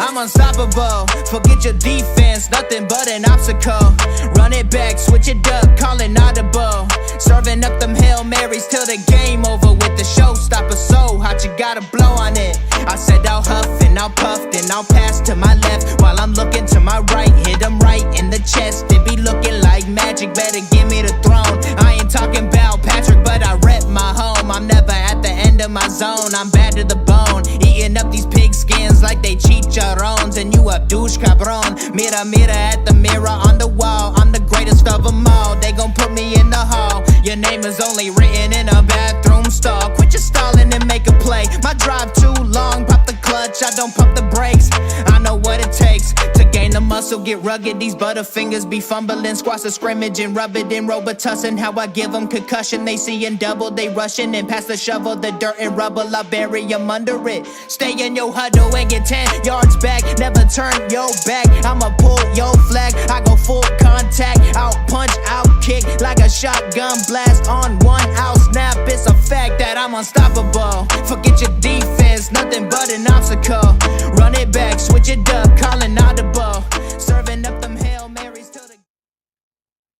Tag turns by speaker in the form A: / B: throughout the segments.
A: I'm unstoppable. Forget your defense, nothing but an obstacle. Run it back, switch it up, call it audible. Serving up them Hail Marys till the game over with the showstopper. So hot, you gotta blow on it. I said I'll huff and I'll puff, then I'll pass to my left while I'm looking to my right. Hit him right in the chest. It be looking like magic. Better give me the throne. I ain't talking about Patrick, but I rep my home. I'm never at the end of my zone. I'm bad to the bone. Eating up these pig skins like they chicharrones. And you a douche cabron. Mira at the mirror on the wall. I'm the greatest of them all. They gon' put me in the hall. Your name is only written in a bathroom stall. Quit your stalling and make a play. My drive too long. Pop the clutch, I don't pump the brakes. I know what it takes to gain the muscle, get rugged. These butterfingers be fumbling. Squash the scrimmage and rub it in Robitussin. How I give them concussion. They seeing double, they rushing and pass the shovel. The dirt and rubble, I bury them under it. Stay in your huddle and get 10 yards back. Never turn your back. I'ma pull your flag. I go full contact. Out punch, out kick like a shotgun blast on one out snap. It's a fact that I'm unstoppable. Forget your defense, nothing but an obstacle. Run it back, switch it up, calling audible. Serving up them Hail Marys till the...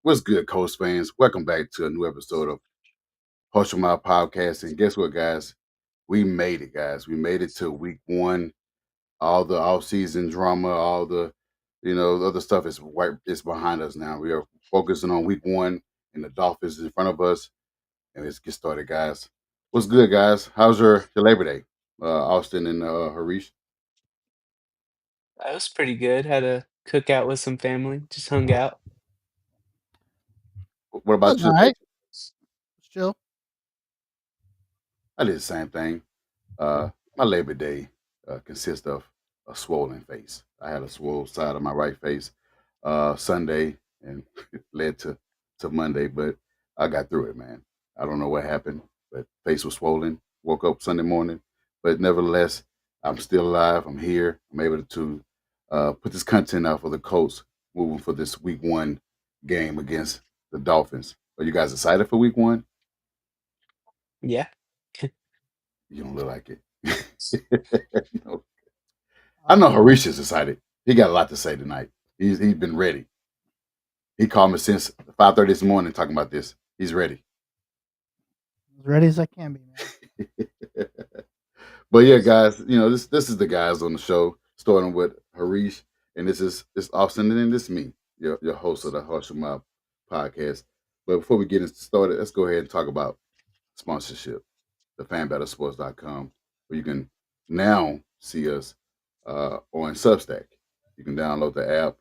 B: What's good, Colts fans? Welcome back to a new episode of Hush My Podcast. And guess what, guys? We made it, guys. We made it to week one. All the off-season drama, all the other stuff is behind us now. We are focusing on week one, and the Dolphins in front of us. And let's get started, guys. What's good, guys? How's your Labor Day, Austin and Harish?
C: That was pretty good. Had a cookout with some family. Just hung out.
B: What about
D: That's
B: you?
D: all right. Chill.
B: I did the same thing. My Labor Day consists of a swollen face. I had a swollen side of my right face Sunday, and it led to Monday, but I got through it, man. I don't know what happened, but face was swollen. Woke up Sunday morning, but nevertheless, I'm still alive. I'm here. I'm able to put this content out for the Colts moving for this week one game against the Dolphins. Are you guys excited for week one?
C: Yeah.
B: You don't look like it. No. I know Harish is excited. He got a lot to say tonight. He's been ready. He called me since 5:30 this morning talking about this. He's ready.
D: As ready as I can be, man.
B: But yeah, guys, this is the guys on the show, starting with Harish, and this is Austin, and then this is me, your host of the Hush My Podcast. But before we get started, let's go ahead and talk about sponsorship, the fanbattlesports.com, where you can now see us on Substack. You can download the app,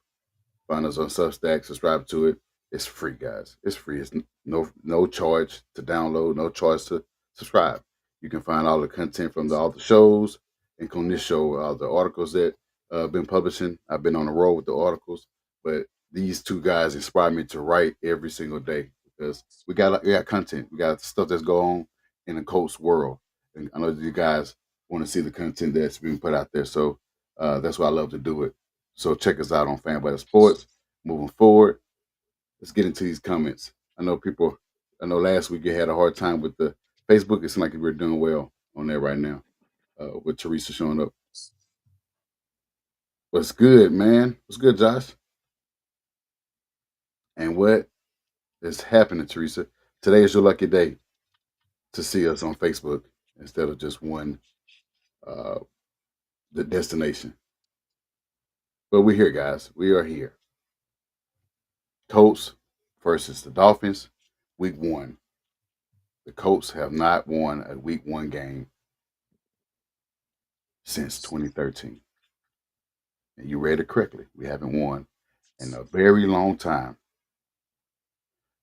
B: find us on Substack, subscribe to it. It's free, guys. It's free. It's no charge to download, no charge to subscribe. You can find all the content from all the shows, including this show, all the articles that I've been publishing. I've been on the road with the articles, but these two guys inspired me to write every single day because we got content. We got stuff that's going on in the Colts world. And I know you guys want to see the content that's being put out there. So that's why I love to do it. So check us out on Fan Battle Sports. Moving forward, let's get into these comments. I know last week you had a hard time with the Facebook. It seems like we're doing well on there right now with Teresa showing up. What's good, man? What's good, Josh? And what is happening, Teresa? Today is your lucky day to see us on Facebook instead of just one, the destination. But we're here, guys. We are here. Colts versus the Dolphins, week one. The Colts have not won a week one game since 2013. And you read it correctly. We haven't won in a very long time.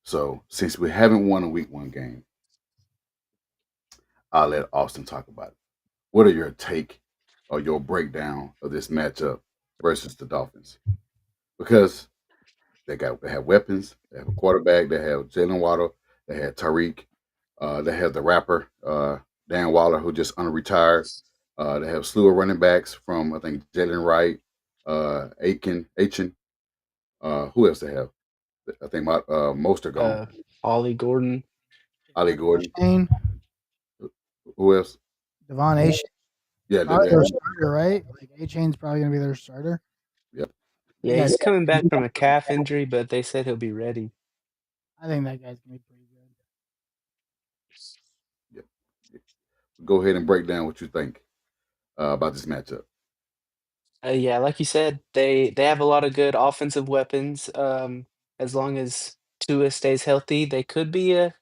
B: So since we haven't won a week one game, I'll let Austin talk about it. What are your take or your breakdown of this matchup versus the Dolphins? Because they have weapons, they have a quarterback, they have Jalen Waddle, they have Tariq, they have the rapper Dan Waller, who just unretired. They have slew of running backs from I think Jalen Wright, Aiken. Who else they have? I think most are gone.
C: Ollie Gordon.
B: Ollie Gordon.
D: Shane,
B: Who else?
D: Devon Asian.
B: Yeah,
D: Probably
B: they
D: their
B: have.
D: starter, right? Like A-Chain's probably gonna be their starter.
B: Yep.
C: Yeah,
D: Yeah,
C: he's coming back from a calf injury, but they said he'll be ready.
D: I think that guy's gonna be pretty good.
B: Yep. Go ahead and break down what you think about this matchup.
C: Yeah, like you said, they have a lot of good offensive weapons. As long as Tua stays healthy, they could be a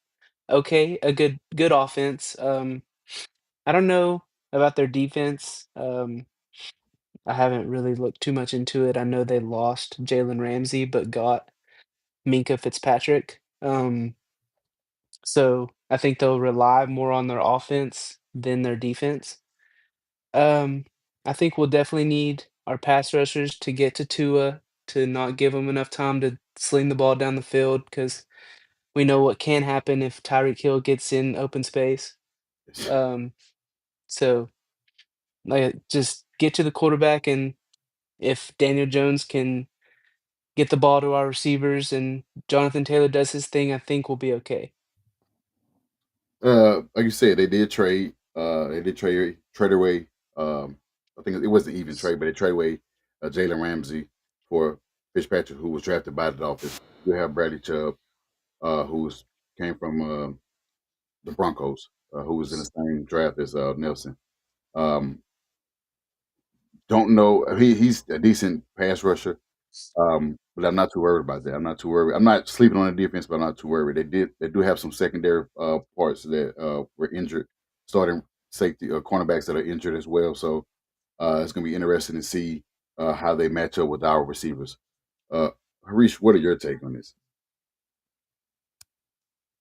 C: good offense. I don't know about their defense. I haven't really looked too much into it. I know they lost Jalen Ramsey, but got Minka Fitzpatrick. So I think they'll rely more on their offense than their defense. Um, I think we'll definitely need our pass rushers to get to Tua to not give him enough time to sling the ball down the field because we know what can happen if Tyreek Hill gets in open space. Um, so like just get to the quarterback, and if Daniel Jones can get the ball to our receivers and Jonathan Taylor does his thing, I think we'll be okay.
B: Like you said, they did trade. They did trade away. Um, I think it wasn't even trade, but they trade away Jalen Ramsey for Fitzpatrick, who was drafted by the Dolphins. You have Bradley Chubb, who's came from the Broncos, who was in the same draft as Nelson. Um, don't know. He's a decent pass rusher. But I'm not too worried about that. I'm not too worried. I'm not sleeping on the defense, but I'm not too worried. They do have some secondary parts that were injured, starting safety cornerbacks that are injured as well. So it's going to be interesting to see how they match up with our receivers. Uh, Harish, what are your take on this?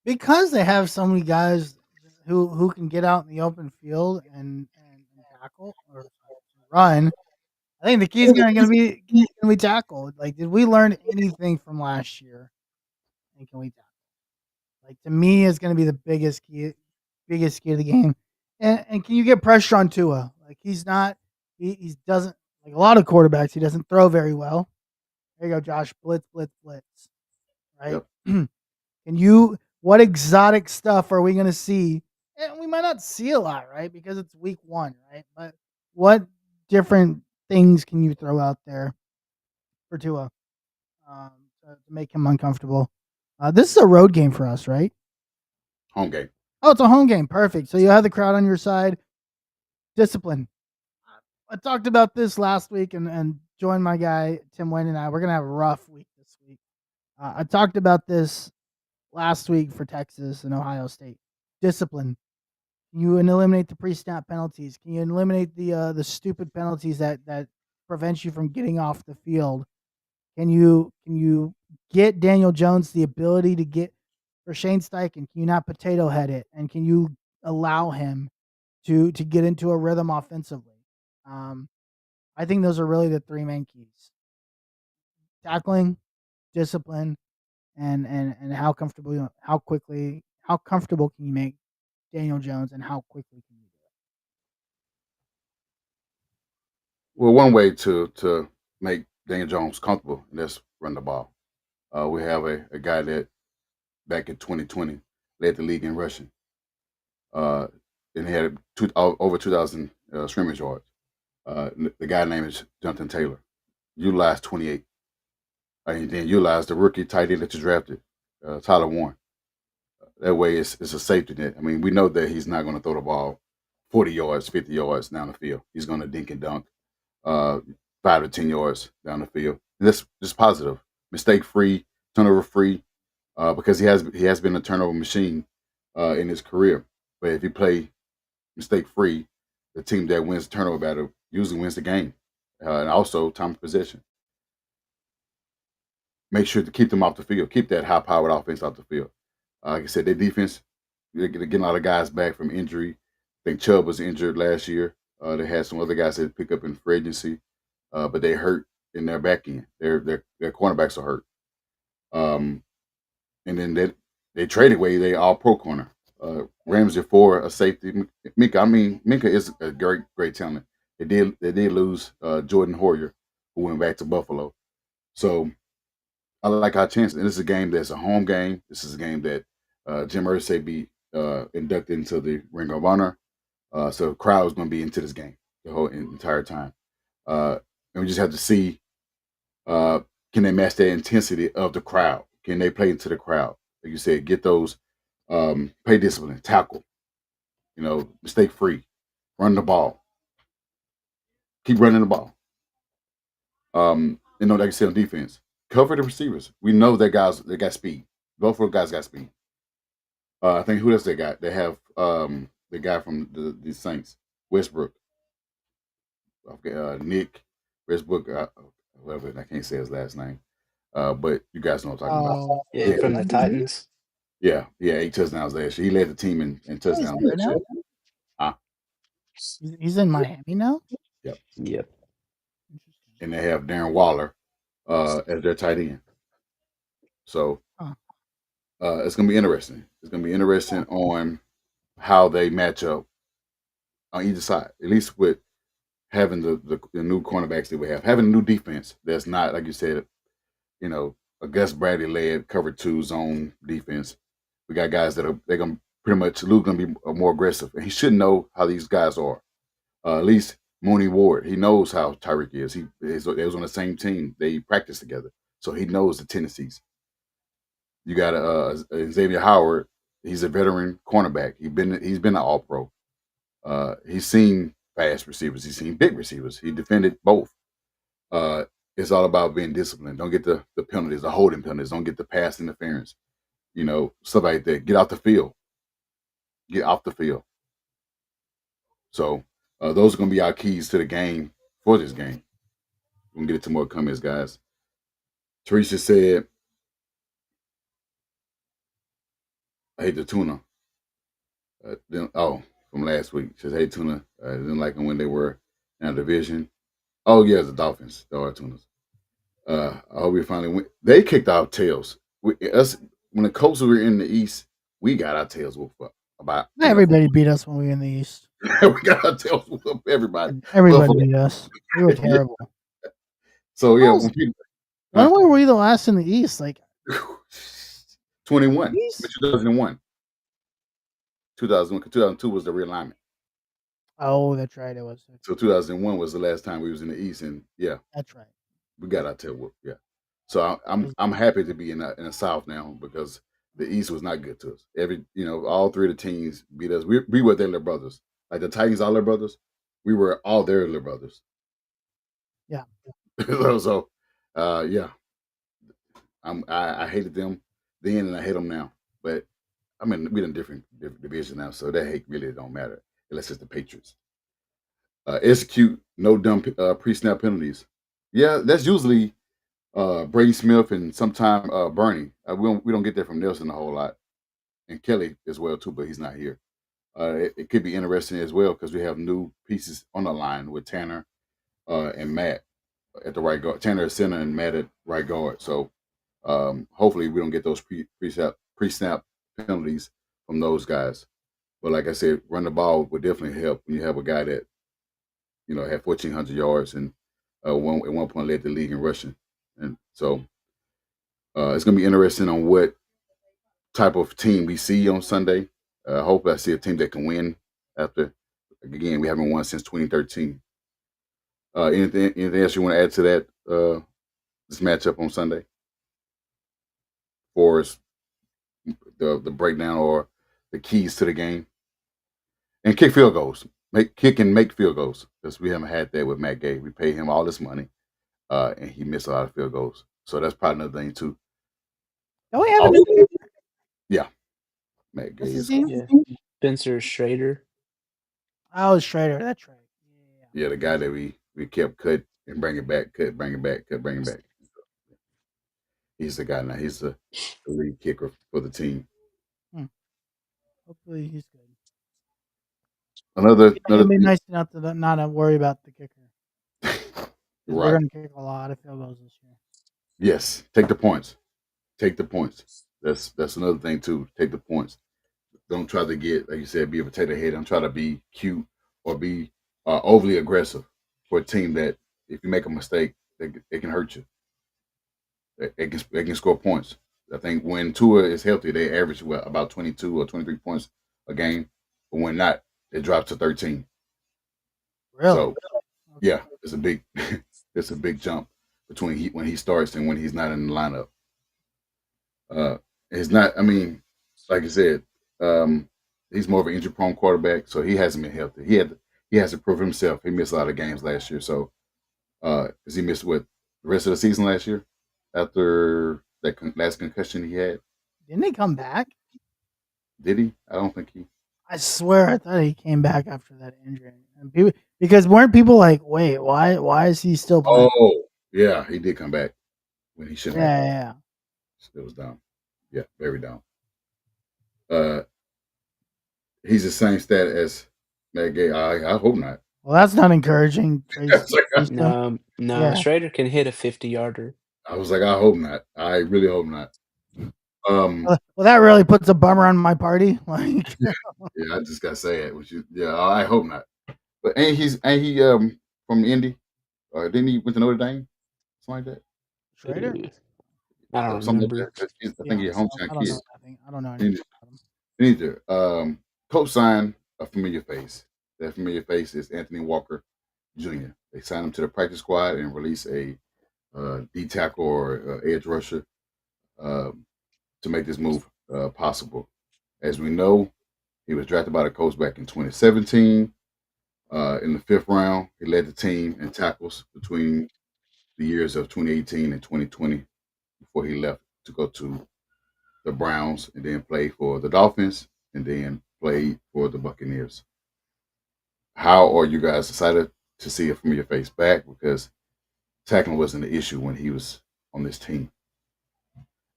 D: Because they have so many guys who can get out in the open field and tackle or run. I think the key is gonna be tackle. Like, did we learn anything from last year? And can we tackle? Like, to me, is gonna be the biggest key of the game. And can you get pressure on Tua? Like, he's not he doesn't like a lot of quarterbacks. He doesn't throw very well. There you go, Josh. Blitz, blitz, blitz. Right?
B: Yep.
D: And what exotic stuff are we going to see? And we might not see a lot, right? Because it's week 1, right? But what different things can you throw out there for Tua to make him uncomfortable? This is a road game for us, right?
B: Home game.
D: Oh, it's a home game. Perfect. So you have the crowd on your side. Discipline. I talked about this last week and joined my guy, Tim Wayne, and I. We're going to have a rough week this week. I talked about this last week for Texas and Ohio State. Discipline. Can you eliminate the pre-snap penalties? Can you eliminate the stupid penalties that prevent you from getting off the field? Can you get Daniel Jones the ability to get for Shane Steichen? Can you not potato head it? And can you allow him to get into a rhythm offensively? Um, I think those are really the 3 main keys: tackling, discipline, and how comfortable can you make Daniel Jones, and how quickly can you do it?
B: Well, one way to make Daniel Jones comfortable, and that's run the ball. We have a guy that back in 2020 led the league in rushing. And he had over 2,000 scrimmage yards. The guy name is Jonathan Taylor. Utilized 28. And then utilized the rookie tight end that you drafted, Tyler Warren. That way, it's a safety net. I mean, we know that he's not going to throw the ball 40 yards, 50 yards down the field. He's going to dink and dunk 5 to 10 yards down the field. And that's just positive, mistake free, turnover free, because he has been a turnover machine in his career. But if you play mistake free, the team that wins the turnover battle usually wins the game, and also time of possession. Make sure to keep them off the field, keep that high powered offense off the field. Like I said, their defense, they're getting a lot of guys back from injury. I think Chubb was injured last year. They had some other guys that pick up in free agency, but they hurt in their back end. Their cornerbacks are hurt. And then they traded away they all pro corner. Ramsey for a safety. Minka is a great talent. They did lose Jordan Hoyer, who went back to Buffalo. So I like our chances. And this is a game that's a home game. This is a game that Jim Irsay be inducted into the Ring of Honor. So the crowd is going to be into this game the whole entire time. And we just have to see, uh, can they match that intensity of the crowd? Can they play into the crowd? Like you said, get those play discipline, tackle, mistake free, run the ball, keep running the ball. Like I said on defense, cover the receivers. We know that guys they got speed. Both of those guys got speed. I think who else they got? They have the guy from the Saints, Westbrook. Okay, Nick Westbrook. Whatever, I can't say his last name. But you guys know what I'm talking about.
D: Oh,
C: Yeah, from the Titans.
B: Yeah, 8 touchdowns last year. He led the team in
D: oh, he's
B: touchdowns
D: there
B: last year.
D: now.
B: Uh,
D: He's in Miami now.
B: yep.
C: Yep.
D: Interesting.
B: And they have Darren Waller as their tight end. So
D: Huh.
B: It's going to be interesting. It's going to be interesting on how they match up on either side. At least with having the new cornerbacks that we have, having a new defense that's not, like you said, a Gus Bradley led cover 2 zone defense. We got guys they're going to pretty much Luke's going to be more aggressive, and he should know how these guys are. At least Mooney Ward, he knows how Tyreek is. They was on the same team. They practiced together, so he knows the tendencies. You got Xavier Howard. He's a veteran cornerback. He's been an All Pro. He's seen fast receivers. He's seen big receivers. He defended both. It's all about being disciplined. Don't get the penalties, the holding penalties. Don't get the pass interference. Stuff like that. Get out the field. Get off the field. So those are going to be our keys to the game for this game. We're going to get into more comments, guys. Teresa said, I hate the tuna. From last week. She says, hey, tuna. I didn't like them when they were in a division. Oh, yeah, the Dolphins. There are tunas. I hope we finally win. They kicked our tails. When the Colts were in the East, we got our tails whooped up.
D: Everybody beat us when we were in the East.
B: We got our tails whooped up. Everybody.
D: Everybody beat us. We were terrible.
B: So, yeah.
D: When were we the last in the East? Like
B: 21.
D: East?
B: 2001. 2002 was the realignment.
D: Oh, that's right. It was.
B: So 2001 was the last time we was in the East, and yeah,
D: That's right.
B: we got our tail whooped. Yeah. So I'm happy to be in the South now because the East was not good to us. All 3 of the teams beat us. We were their little brothers. Like the Titans, our little brothers. We were all their little brothers.
D: Yeah.
B: Yeah. I hated them then, and I hate them now. But I mean, we're in different divisions now, so that hate really don't matter unless it's the Patriots. Execute no dumb pre-snap penalties. Yeah, that's usually Brady Smith and sometime Bernie. We don't get that from Nelson a whole lot, and Kelly as well too, but he's not here. It could be interesting as well because we have new pieces on the line with Tanner and Matt at the right guard. Tanner at center and Matt at right guard. So hopefully we don't get those pre-snap penalties from those guys. But like I said, run the ball would definitely help when you have a guy that had 1,400 yards and at one point led the league in rushing. And so it's going to be interesting on what type of team we see on Sunday. I hope I see a team that can win after, again, we haven't won since 2013. Anything else you want to add to that, this matchup on Sunday? For us, the breakdown or the keys to the game? And kick field goals. Kick and make field goals because we haven't had that with Matt Gay. We paid him all this money, and he missed a lot of field goals. So that's probably another thing too.
D: Don't we have a new kicker?
B: Yeah, Matt Gay.
D: What's his
B: is
D: name?
C: Yeah. Spencer Schrader.
D: Oh, Schrader. That's right.
B: Yeah, the guy that we kept cut and bring it back, cut, bring it back, cut, bring it back. He's the guy now. He's the lead kicker for the team.
D: Hopefully he's good.
B: It'd
D: be nice enough to not worry about the kicker.
B: Right.
D: We're going to kick a lot of field goals this year.
B: Yes, take the points. Take the points. That's another thing too. Take the points. Don't try to get, like you said, be a potato head. Don't try to be cute or be overly aggressive for a team that if you make a mistake, it can hurt you. They can score points. I think when Tua is healthy, they average about 22 or 23 points a game. But when not, it drops to 13.
D: Really?
B: So yeah, it's a big it's a big jump between when he starts and when he's not in the lineup. It's not. I mean, like I said, um, he's more of an injury prone quarterback, so he hasn't been healthy. He has to prove himself. He missed a lot of games last year. So because he missed what the rest of the season last year after that last concussion he had.
D: Didn't he come back?
B: Did he? I don't think he.
D: I swear, I thought he came back after that injury. And people, because weren't people like, wait, why is he still playing?
B: Oh yeah, he did come back when he shouldn't have.
D: Yeah.
B: It was down. Yeah, very down. Uh, he's the same stat as Matt Gay. I hope not.
D: Well, that's not encouraging, Tracy.
C: No,
D: Yeah.
C: Schrader can hit a 50-yarder.
B: I was like, I hope not. I really hope not.
D: Well, that really puts a bummer on my party. Like,
B: Yeah, I just gotta say it. Which yeah, I hope not. But ain't he from Indy? Didn't he went to Notre Dame? Something like that.
D: Schrader?
C: I don't
B: Something like
C: remember.
B: that. I think he's a hometown
D: I don't
B: kid.
D: know nothing. I don't know anything about him.
B: Neither. Colts signed a familiar face. That familiar face is Anthony Walker Jr. They signed him to the practice squad and released a D tackle or edge rusher to make this move possible. As we know, he was drafted by the Colts back in 2017. In the 5th round, he led the team in tackles between the years of 2018 and 2020 before he left to go to the Browns and then played for the Dolphins and then played for the Buccaneers. How are you guys excited to see a familiar face back? Because tackling wasn't an issue when he was on this team.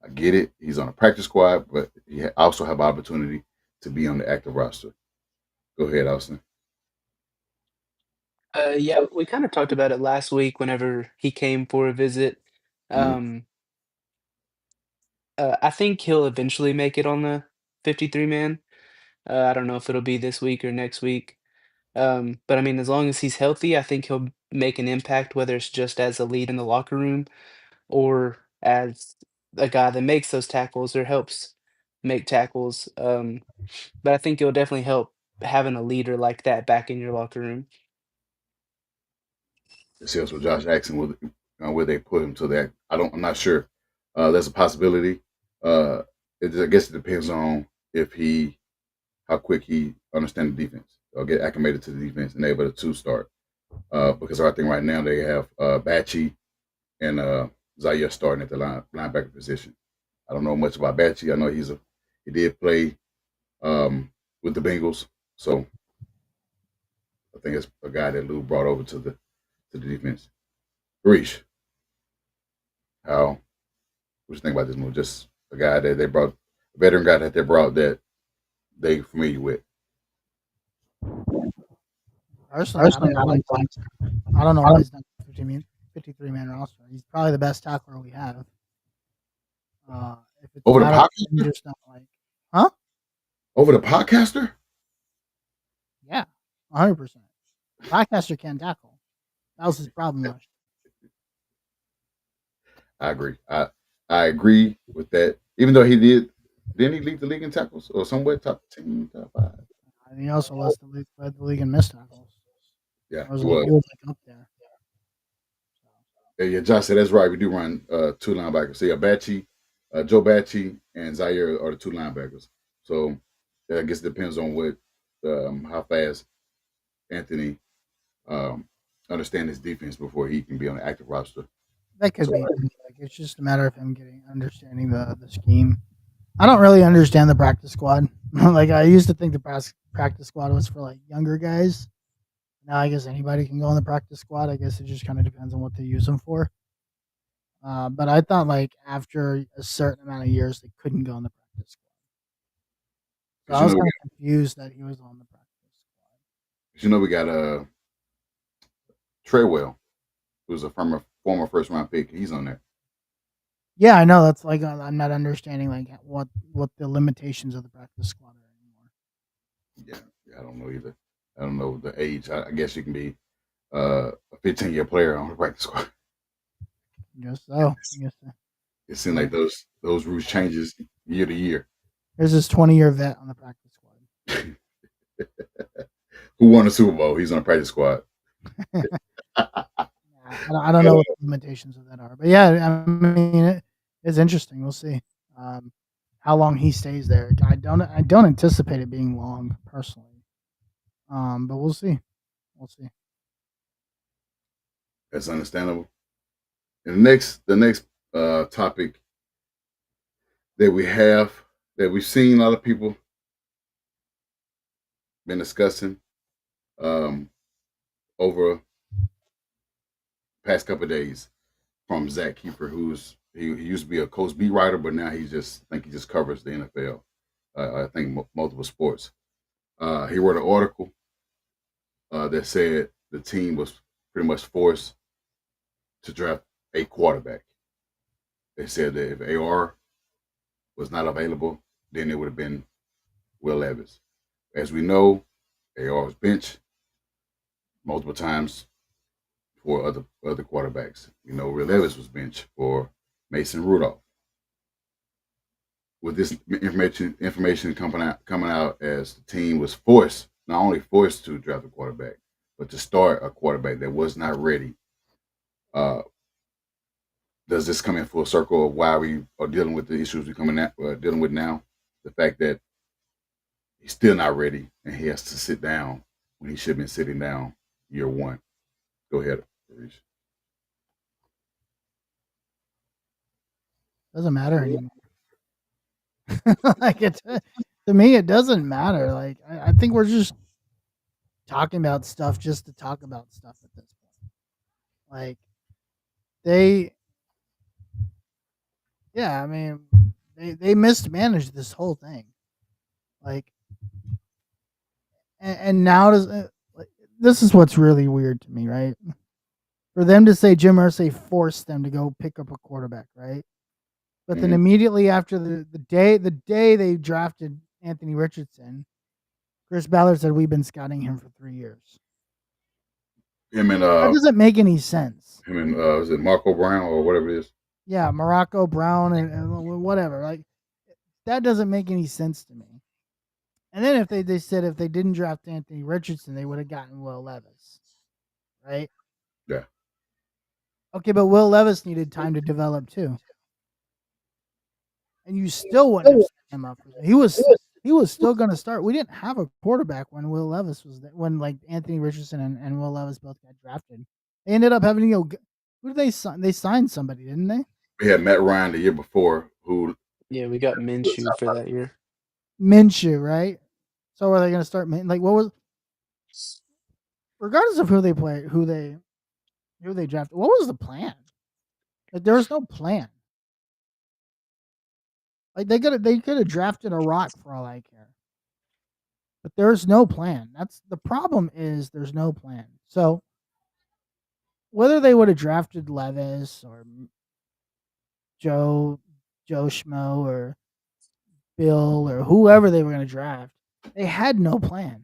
B: I get it. He's on a practice squad, but he also have opportunity to be on the active roster. Go ahead, Austin.
C: Yeah, we kind of talked about it last week whenever he came for a visit.
B: Mhm.
C: Um, I think he'll eventually make it on the 53 man. I don't know if it'll be this week or next week. But I mean, as long as he's healthy, I think he'll make an impact, whether it's just as a lead in the locker room or as a guy that makes those tackles or helps make tackles. But I think it'll definitely help having a leader like that back in your locker room.
B: See, that's what Josh asking where they put him to that. I'm not sure. That's a possibility. I guess it depends on if how quick he understands the defense or get acclimated to the defense and able to start. Because I think right now they have Batchy and Zaire starting at the linebacker position. I don't know much about Batchy. I know he did play with the Bengals, so I think it's a guy that Lou brought over to the defense. Harish, what you think about this move? Just a guy that they brought, a veteran guy that they brought that they familiar with.
D: Personally, I don't know why he's not 53 man roster. He's probably the best tackler we have. If it's
B: Over the
D: not
B: podcaster?
D: just not like, huh?
B: Over the podcaster?
D: Yeah, 100%. Podcaster can't tackle. That was his problem last
B: I agree. I agree with that. Even though didn't he lead the league in tackles or somewhere top 10, top 5?
D: year. He also led the league in missed tackles.
B: Yeah,
D: It was
B: he was.
D: up there.
B: Yeah, Josh said that's right. We do run 2 linebackers. So yeah, Joe Batchy, and Zaire are the 2 linebackers. So I guess it depends on how fast Anthony understand his defense before he can be on the active roster.
D: That could be. Like, it's just a matter of him understanding the scheme. I don't really understand the practice squad. Like, I used to think the practice squad was for like younger guys. Now I guess anybody can go on the practice squad. I guess it just kind of depends on what they use them for. But I thought like after a certain amount of years they couldn't go on the practice squad. So I was kind of confused that he was on the practice squad.
B: We got Treywell, who's a former first round pick. He's on there.
D: Yeah, I know. That's like I'm not understanding like what the limitations of the practice squad are anymore.
B: Yeah, I don't know either. I don't know the age. I guess you can be a 15-year player on the practice squad.
D: I guess so.
B: It seems like those rules changes year to year.
D: There's this 20-year vet on the practice squad.
B: Who won the Super Bowl? He's on the practice squad.
D: I don't know what the limitations of that are, but yeah, I mean, it's interesting. We'll see how long he stays there. I don't anticipate it being long personally, but we'll see. We'll see.
B: That's understandable. And the next topic that we have that we've seen a lot of people been discussing um, over past couple of days from Zach Keefer, he used to be a Colts beat writer, but now he just covers the NFL. I think multiple sports. He wrote an article that said the team was pretty much forced to draft a quarterback. They said that if AR was not available, then it would have been Will Levis. As we know, AR was benched multiple times for other quarterbacks. You know, Will Levis was benched for Mason Rudolph. With this information coming out as the team was forced, not only forced to draft a quarterback, but to start a quarterback that was not ready. Uh, does this come in full circle of why we are dealing with the issues dealing with now? The fact that he's still not ready and he has to sit down when he should have been sitting down year one. Go ahead, Harish.
D: Doesn't matter anymore. Like to me, it doesn't matter. Like I think we're just talking about stuff just to talk about stuff at this point. Like they, yeah, I mean, they mismanaged this whole thing. Like, and now like, this is what's really weird to me, right? For them to say Jim Irsay forced them to go pick up a quarterback, right? But then
B: Mm-hmm.
D: immediately after the day they drafted Anthony Richardson, Chris Ballard said we've been scouting him for 3 years.
B: Him and
D: That doesn't make any sense.
B: is it Marco Brown or whatever it is?
D: Yeah, Morocco Brown and whatever. Like that doesn't make any sense to me. And then if they said if they didn't draft Anthony Richardson, they would have gotten Will Levis, right?
B: Yeah.
D: Okay, but Will Levis needed time to develop too, and you still wouldn't have set him up. He was still going to start. We didn't have a quarterback when Will Levis was there, when like Anthony Richardson and Will Levis both got drafted. They ended up having to go. Who did they sign? They signed somebody, didn't they?
B: We had Matt Ryan the year before who
C: Yeah, we got Minshew for that year.
D: Minshew, right? So are they going to start? Like what was? Regardless of who they play, who they drafted, what was the plan? Like there was no plan. Like they could have drafted a rock for all I care. But there's no plan. That's the problem is there's no plan. So whether they would have drafted Levis or Joe Joe Schmo or Bill or whoever they were going to draft, they had no plan.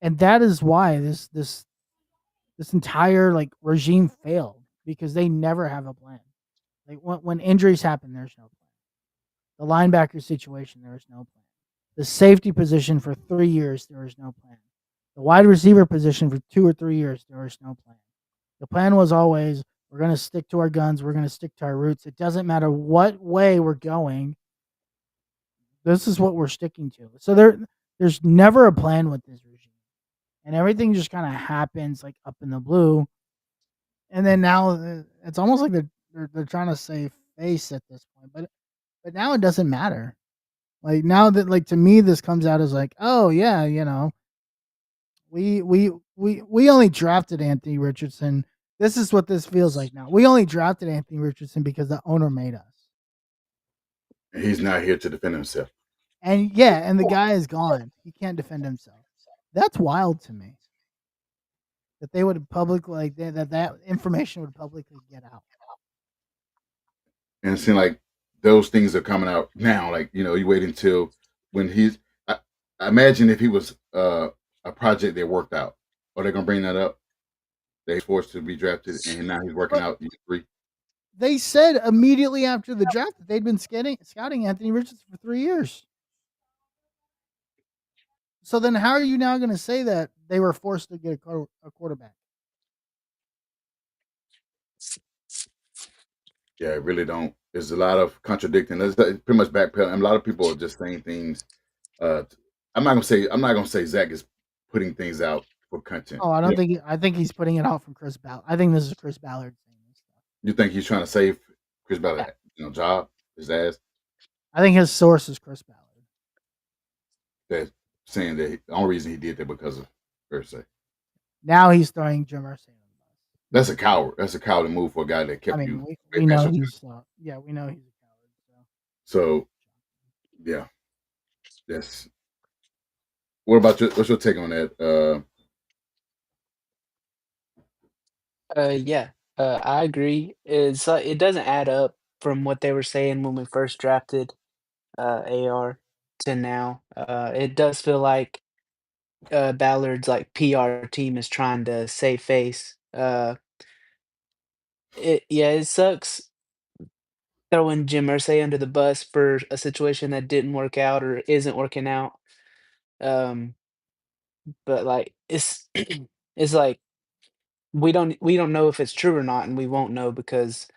D: And that is why this entire like regime failed because they never have a plan. Like when injuries happen, there's no plan. The linebacker situation, there is no plan. The safety position for 3 years, there is no plan. The wide receiver position for 2 or 3 years, there is no plan. The plan was always we're going to stick to our guns, we're going to stick to our roots. It doesn't matter what way we're going. This is what we're sticking to. So there's never a plan with this regime. And everything just kind of happens like up in the blue. And then now it's almost like they're trying to save face at this point. But now it doesn't matter. Like now that like to me this comes out as like, oh yeah, we only drafted Anthony Richardson. This is what this feels like now. We only drafted Anthony Richardson because the owner made us.
B: and he's not here to defend himself.
D: And yeah, and the guy is gone. He can't defend himself. That's wild to me. That they would publicly like that information would publicly get out.
B: And it seems like those things are coming out now. Like, you wait until when I imagine if he was a project that worked out, are they gonna bring that up? That he's forced to be drafted and now he's working out year three.
D: They said immediately after the draft that they'd been scouting Anthony Richardson for 3 years. So then, how are you now going to say that they were forced to get a quarterback?
B: Yeah, it really don't. There's a lot of contradicting. There's pretty much backpedaling. And a lot of people are just saying things. Uh, I'm not gonna say Zach is putting things out for content.
D: Oh, I
B: You
D: don't think. I think he's putting it out from Chris Ballard. I think this is Chris Ballard saying this stuff.
B: you think he's trying to save Chris
D: Yeah,
B: Ballard, job, his ass?
D: I think his source is Chris Ballard.
B: That saying that the only reason he did that because of Hersey.
D: Now he's throwing Jim Irsay on the bus.
B: That's a coward. That's a cowardly move for a guy that
D: I
B: kept
D: mean,
B: you
D: we know
B: national
D: he's
B: champion.
D: yeah, we know he's a coward.
B: So yeah, that's. What about what's your take on that?
C: Yeah, I agree. It's it doesn't add up from what they were saying when we first drafted AR to now. It does feel like Ballard's like PR team is trying to save face. It sucks throwing Jim Irsay under the bus for a situation that didn't work out or isn't working out. Um, but like it's like we don't know if it's true or not, and we won't know because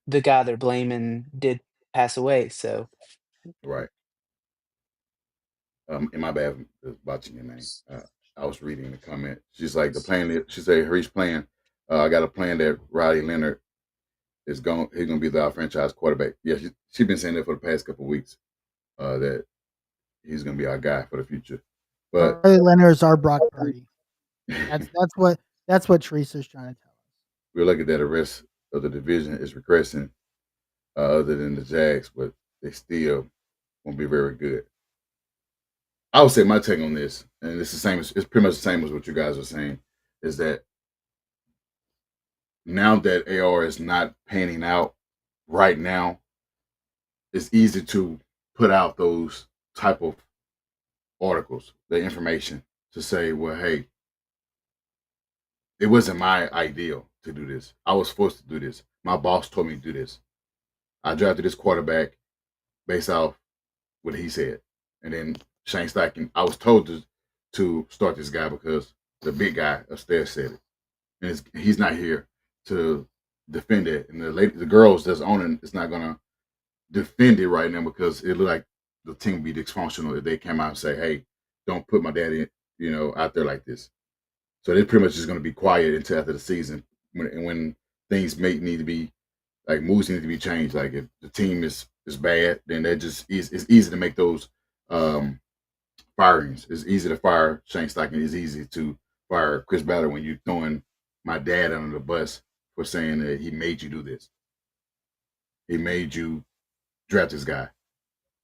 C: the guy they're blaming did pass away. So
B: Right. And my bad for watching your name. I was reading the comment. She's like the plan. She said Harish plan. I got a plan that Riley Leonard is going. He's going to be our franchise quarterback. Yeah, she's been saying that for the past couple of weeks. That he's going to be our guy for the future. But
D: Riley Leonard's our Brock Purdy. That's what Teresa's trying to tell us.
B: we're lucky that the rest of the division is regressing, other than the Jags, but they still won't be very good. I would say my take on this, and it's the same. It's pretty much the same as what you guys are saying, is that now that AR is not panning out right now, it's easy to put out those type of articles, the information to say, well, hey, it wasn't my ideal to do this. I was forced to do this. My boss told me to do this. I drafted this quarterback based off what he said. And then Shane Steichen, I was told to start this guy because the big guy upstairs said it. And he's not here to defend it. And the girls that's owning it's not gonna defend it right now because it look like the team would be dysfunctional if they came out and say, "Hey, don't put my daddy, out there like this." So they're pretty much just gonna be quiet until after the season when things may need to be like moves need to be changed. Like if the team is bad, then it's easy to make those um, firings. It's easy to fire Shane Steichen. It's easy to fire Chris Ballard when you're throwing my dad under the bus for saying that he made you do this. He made you draft this guy.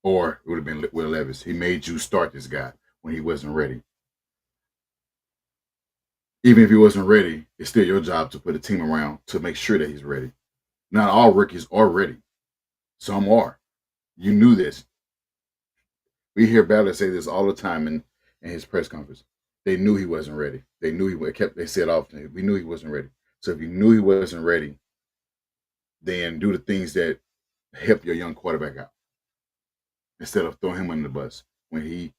B: Or it would have been Will Levis. He made you start this guy when he wasn't ready. Even if he wasn't ready, it's still your job to put a team around to make sure that he's ready. Not all rookies are ready. Some are. You knew this. We hear Ballard say this all the time in his press conference. They knew he wasn't ready. They knew they said often, we knew he wasn't ready. So if you knew he wasn't ready, then do the things that help your young quarterback out. Instead of throwing him under the bus when he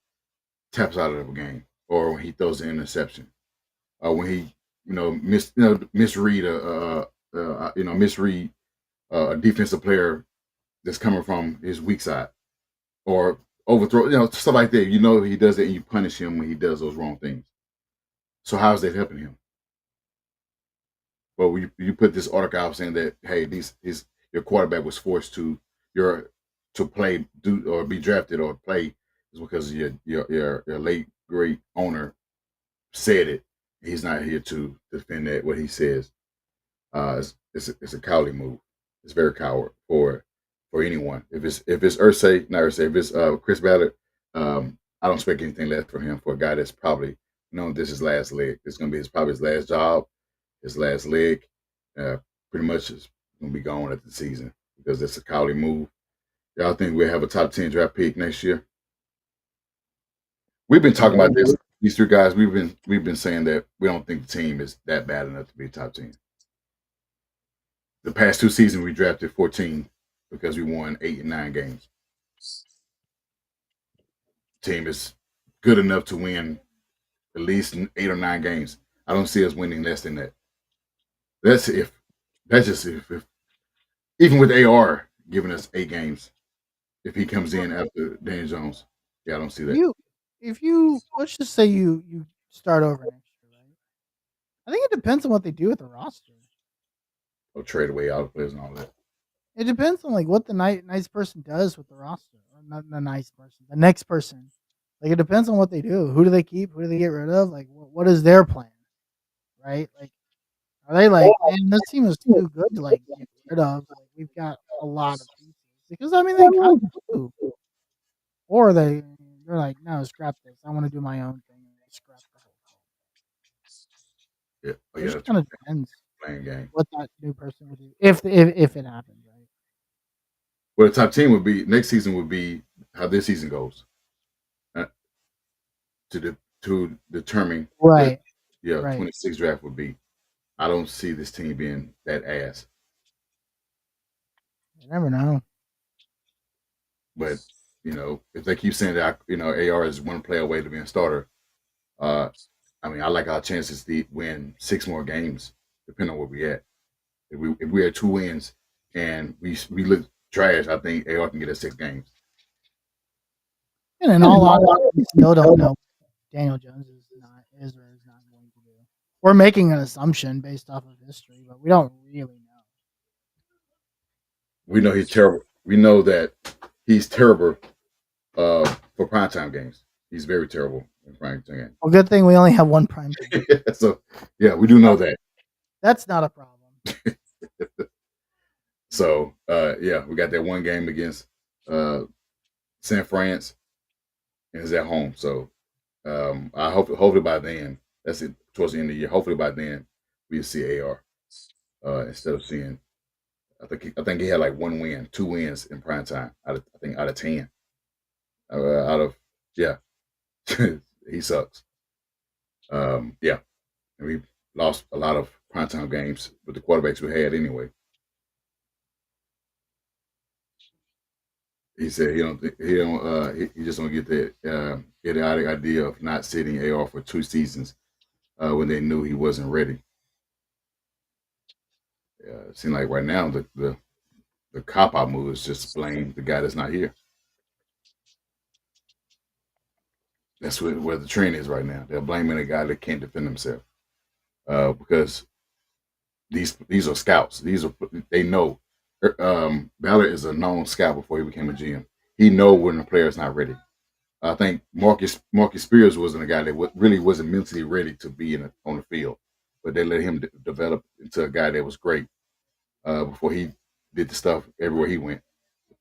B: taps out of a game or when he throws an interception. Or when he, misread misread a defensive player that's coming from his weak side or overthrow, stuff like that. He does it and you punish him when he does those wrong things. So how is that helping him? Well, you put this article out saying that hey, your quarterback was forced to play do or be drafted or play is because your late great owner said it. He's not here to defend that what he says. It's a cowardly move. It's very coward for anyone. If it's Irsay, not Irsay, if it's Chris Ballard, I don't expect anything less from him for a guy that's probably known this is his last leg. It's gonna be probably his last job, his last leg. Pretty much is gonna be gone at the season because it's a cowardly move. Y'all think we'll have a top 10 draft pick next year? We've been talking about this. These three guys, we've been saying that we don't think the team is that bad enough to be a top 10. The past two seasons we drafted 14 because we won 8 and 9 games. Team is good enough to win at least 8 or 9 games. I don't see us winning less than that. That's just if even with AR giving us 8 games, if he comes in after Daniel Jones, yeah, I don't see that.
D: If you let's just say you start over next year, right? I think it depends on what they do with the roster.
B: Or trade away all the players and all that.
D: It depends on like what the nice person does with the roster, or not the nice person, the next person. Like it depends on what they do. Who do they keep? Who do they get rid of? Like what is their plan, right? Like are they like, man, this team is too good to like get rid of? Like we've got a lot of pieces because I mean they kind of do, or they're like, no, scrap this. I want to do my own thing and they scrap the whole
B: Yeah, oh,
D: thing. It
B: yeah,
D: just
B: that's
D: kind of depends
B: playing game.
D: what that new person would do if it happens, right?
B: Well, the top team would be next season would be how this season goes uh, to determine the
D: Right,
B: yeah
D: right.
B: 26 draft would be. I don't see this team being that ass,
D: You never know.
B: but if they keep saying that AR is one play away to being a starter, uh, I mean I like our chances to win 6 more games, depending on where we at. If we had 2 wins and we look trash, I think AR can get us 6 games.
D: And in all honesty, we still don't know what Daniel Jones is or is not going to do. We're making an assumption based off of history, but we don't really know.
B: We know he's terrible. We know that he's terrible for primetime games. He's very terrible in primetime games.
D: Well, good thing we only have one prime time.
B: So yeah, we do know that.
D: That's not a problem.
B: So yeah, we got that one game against uh, San France, and it's at home. So I hopefully by then, that's it towards the end of the year. Hopefully by then we see AR instead of seeing. I think he had like 1 win, 2 wins in prime time out of 10. Out of yeah, he sucks. Yeah, and we lost a lot of primetime games with the quarterbacks we had anyway. He said he just don't get the idiotic idea of not sitting AR for 2 seasons when they knew he wasn't ready. It seems like right now the cop out move is just blame the guy that's not here. That's where the trend is right now. They're blaming a guy that can't defend himself because these are scouts. They know. Ballard is a known scout before he became a GM. He know when the player is not ready. I think Marcus Spears wasn't a guy that really wasn't mentally ready to be on the field, but they let him develop into a guy that was great before he did the stuff everywhere he went,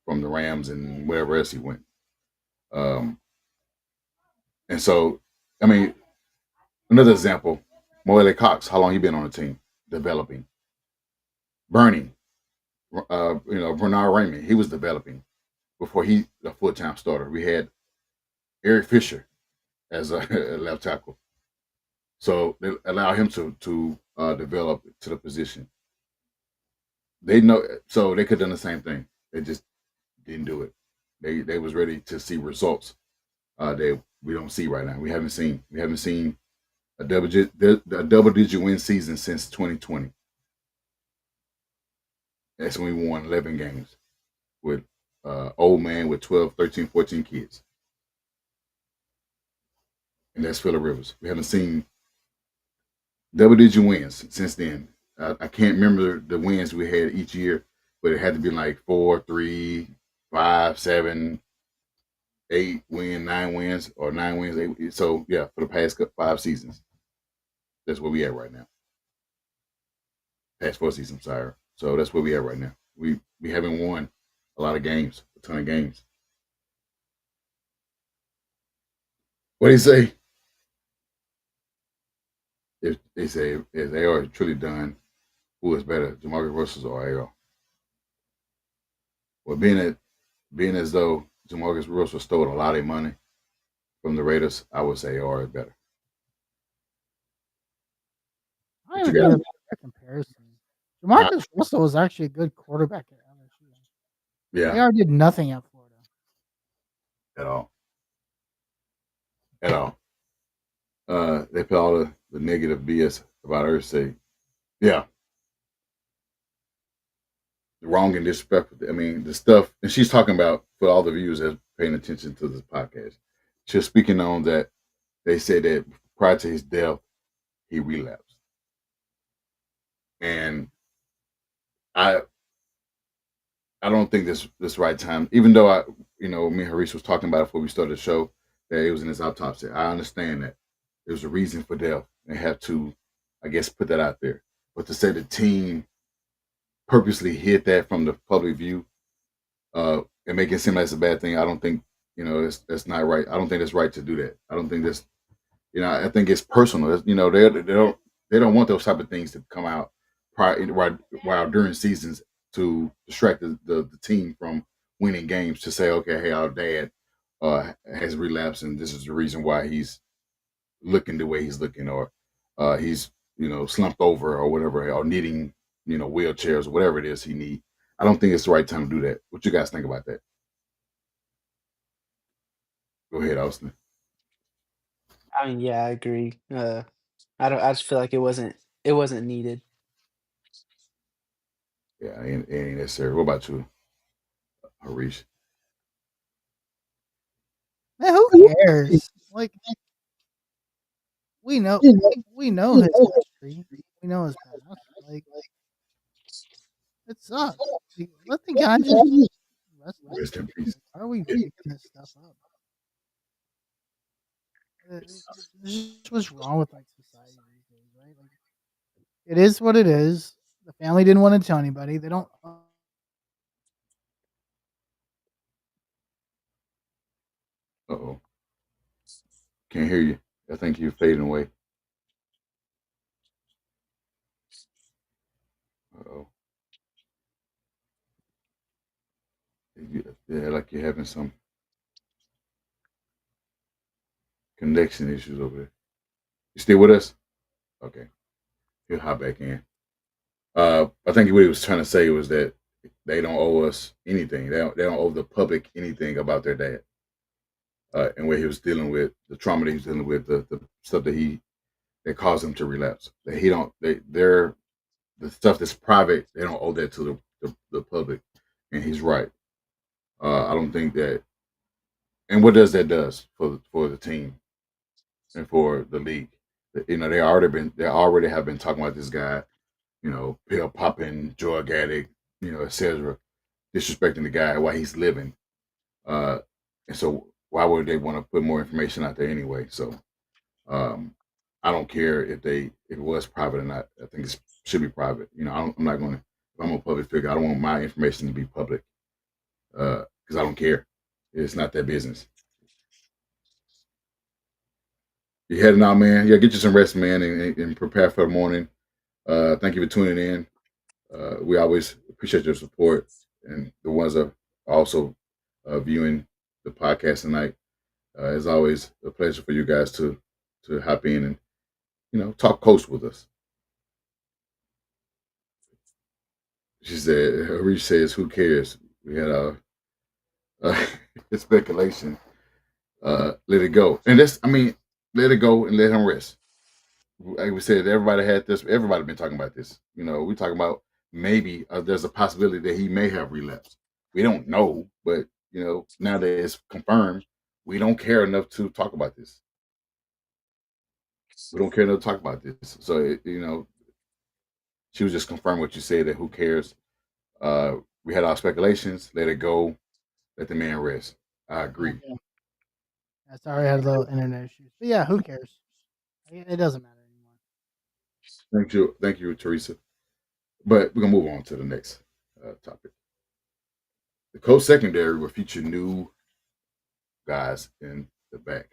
B: from the Rams and wherever else he went. Um, and so, I mean, another example, Moelle Cox, how long he been on the team developing? Bernie, Bernard Raymond, he was developing before he a full time starter. We had Eric Fisher as a left tackle. So they allow him to develop to the position. They know, so they could have done the same thing. They just didn't do it. They was ready to see results that we don't see right now. We haven't seen a double digit win season since 2020. That's when we won 11 games with old man with 12, 13, 14 kids. And that's Phillip Rivers. We haven't seen double-digit wins since then. I can't remember the wins we had each year, but it had to be like 4, 3, 5, 7, 8 win, 9 wins, or 9 wins. So yeah, for the past 5 seasons, that's where we at right now. Past 4 seasons, sorry. So that's where we at right now. We haven't won a lot of games, a ton of games. What do you say? If they say if they are truly done, who is better, Jamarcus Russell or AR? Well, being as though Jamarcus Russell stole a lot of money from the Raiders, I would say AR is better.
D: I
B: But you
D: don't agree
B: got
D: with that comparison. Jamarcus Russell was actually a good quarterback at LSU.
B: yeah,
D: AR did nothing at Florida.
B: at all, at all. They put all the negative BS about Irsay. Yeah, wrong and disrespectful. I mean, the stuff, and she's talking about for all the viewers that's paying attention to this podcast. She's speaking on that they said that prior to his death, he relapsed, and I I don't think this right time. Even though me and Harish was talking about it before we started the show that it was in his autopsy. I understand that there was a reason for death. They have to, I guess, put that out there. But to say the team purposely hid that from the public view and make it seem like it's a bad thing, I don't think that's not right. I don't think it's right to do that. I don't think that's I think it's personal. They don't want those type of things to come out while during seasons to distract the team from winning games to say, okay, hey, our dad has relapsed and this is the reason why he's looking the way he's looking, or he's slumped over or whatever, or needing wheelchairs or whatever it is he needs. I don't think it's the right time to do that. What you guys think about that? Go ahead, Austin.
C: I mean, yeah, I agree. I just feel like it wasn't needed.
B: Yeah, ain't necessary. What about you, Harish?
D: Man, who cares? Like we know, we know his history. We know his past. Like it sucks. Like, let the guy just rest in
B: Rest in
D: peace.
B: peace.
D: Like, why are we making this stuff up? This is what's wrong with like society these days, right? Like it is what it is. The family didn't want to tell anybody. They don't.
B: Uh-oh. Can't hear you. I think you're fading away. Uh-oh. Yeah, like you're having some connection issues over there. You still with us? Okay. He'll hop back in. I think what he was trying to say was that they don't owe us anything. They don't owe the public anything about their dad. And what he was dealing with, the trauma that he was dealing with, the stuff that caused him to relapse. That he don't they're the stuff that's private, they don't owe that to the public. And he's right. I don't think that. And what does for the team and for the league? They already have been talking about this guy, pill popping, drug addict, etc., disrespecting the guy while he's living. Uh, and so why would they want to put more information out there anyway? So um, I don't care if it was private or not. I think it should be private. I'm not going to. If I'm a public figure, I don't want my information to be public because I don't care. It's not their business. You heading out, man. Yeah, get you some rest, man, and prepare for the morning. Thank you for tuning in. We always appreciate your support and the ones that are also viewing the podcast tonight. It's always a pleasure for you guys to hop in and talk coach with us. She said, Reach says, "Who cares?" We had uh, speculation. Let it go, and let it go and let him rest. Like we said, everybody had this. Everybody been talking about this. We talking about maybe there's a possibility that he may have relapsed. We don't know, but now that it's confirmed, we don't care enough to talk about this. We don't care enough to talk about this. So she was just confirming what you said, that who cares. We had our speculations. Let it go. Let the man rest. I agree.
D: Yeah, sorry, I had a little internet issues. But yeah, who cares? It doesn't matter anymore.
B: Thank you, Teresa. But we're gonna move on to the next topic. The Colts secondary will feature new guys in the back.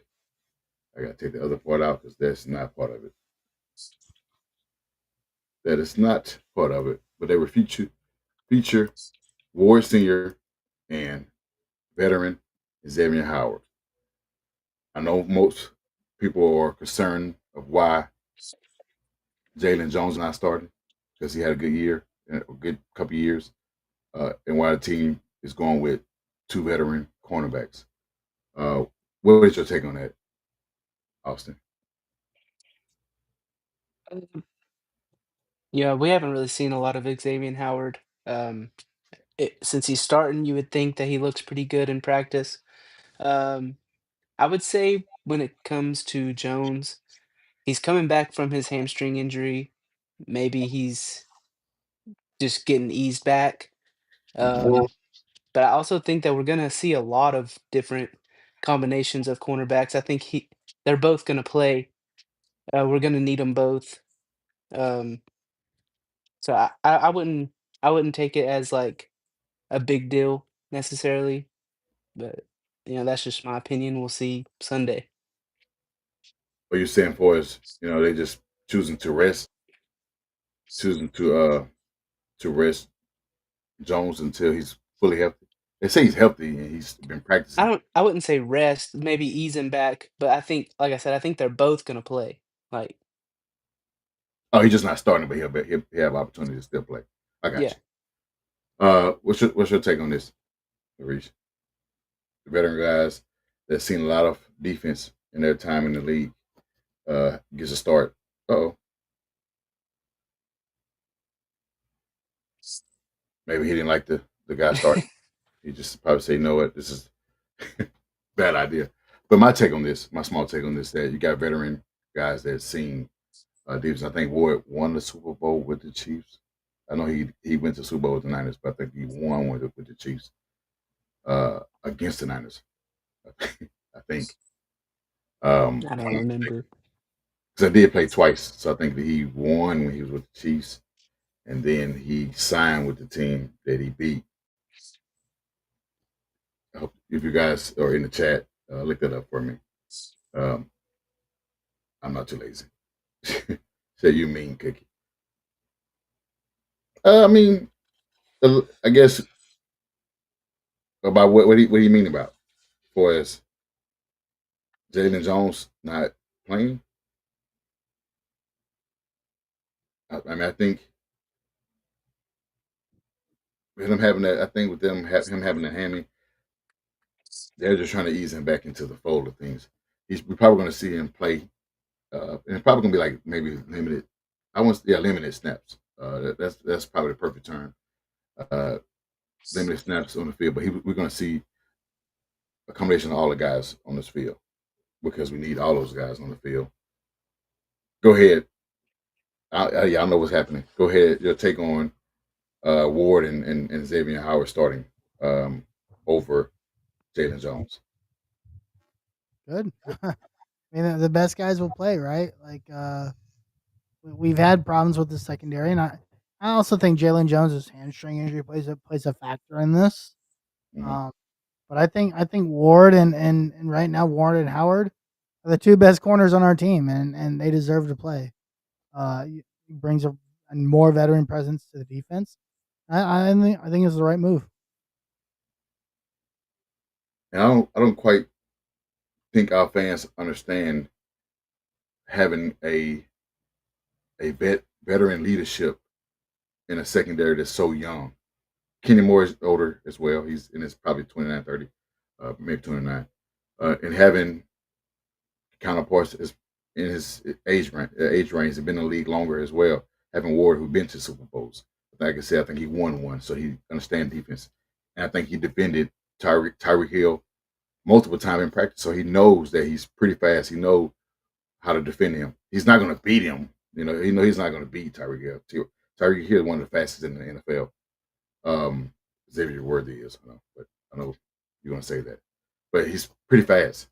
B: I gotta take the other part out because that's not part of it. That is not part of it. But they will feature Ward Senior and veteran Xavier Howard. I know most people are concerned of why Jalen Jones not starting because he had a good year, a good couple years, and why the team is going with two veteran cornerbacks. Uh, what is your take on that, Austin?
C: Yeah, we haven't really seen a lot of Xavier Howard. since he's starting, you would think that he looks pretty good in practice. Um, I would say when it comes to Jones, he's coming back from his hamstring injury. Maybe he's just getting eased back.
B: Mhm.
C: Um, but I also think that we're gonna see a lot of different combinations of cornerbacks. I think they're both gonna play. We're gonna need them both. Um, so I wouldn't take it as like a big deal necessarily, but that's just my opinion. We'll see Sunday.
B: What you're saying for is, they just choosing to rest, choosing to rest Jones until he's fully healthy. They say he's healthy and he's been practicing.
C: I wouldn't say rest, maybe ease him back, but I think, like I said, I think they're both gonna play. Like,
B: Oh, he's just not starting, but he'll have opportunity to still play. I got
C: yeah.
B: you. What's your take on this, Reese? The veteran guys that's seen a lot of defense in their time in the league gets a start. Oh, maybe he didn't like the guy starting. He just probably say, "You know what, this is bad idea." But my small take on this, that you got veteran guys that seen defense. I think Ward won the Super Bowl with the Chiefs. I know he went to Super Bowl with the Niners, but I think he won with the Chiefs against the Niners. I think.
C: I don't remember.
B: Because I did play twice, so I think that he won when he was with the Chiefs, and then he signed with the team that he beat. I hope if you guys are in the chat, look that up for me. Um, I'm not too lazy. Say you mean cookie. I mean, I guess about what do you mean about for as Jalen Jones not playing? I mean, I think with him having that, I think with him having the hammy, they're just trying to ease him back into the fold of things. We're probably going to see him play, and it's probably going to be like maybe limited. Limited snaps. That's probably the perfect term. Uh, Limited snaps on the field, but we're going to see a combination of all the guys on this field because we need all those guys on the field. Go ahead. I know what's happening. Go ahead. Your take on Ward and Xavier Howard starting over Jalen Jones.
D: Good. I mean, the best guys will play, right? Like, we've had problems with the secondary, and I also think Jalen Jones' hamstring injury plays a factor in this.
B: Mm-hmm.
D: Um, but I think Ward and right now Ward and Howard are the two best corners on our team, and they deserve to play. He brings a more veteran presence to the defense. I think it's the right move.
B: And I don't quite think our fans understand having a veteran leadership in a secondary that's so young. Kenny Moore is older as well. He's in his probably 29, 30, maybe 29. And having counterparts is in his age range have been in the league longer as well. Having Ward who's been to Super Bowls. Like I said, I think he won one, so he understands defense. And I think he defended Tyreek Hill multiple times in practice, so he knows that he's pretty fast. He knows how to defend him. He's not going to beat him. He's not going to beat Tyreek Hill. Tyreek Hill is one of the fastest in the NFL. Xavier Worthy is, but I know you're going to say that. But he's pretty fast.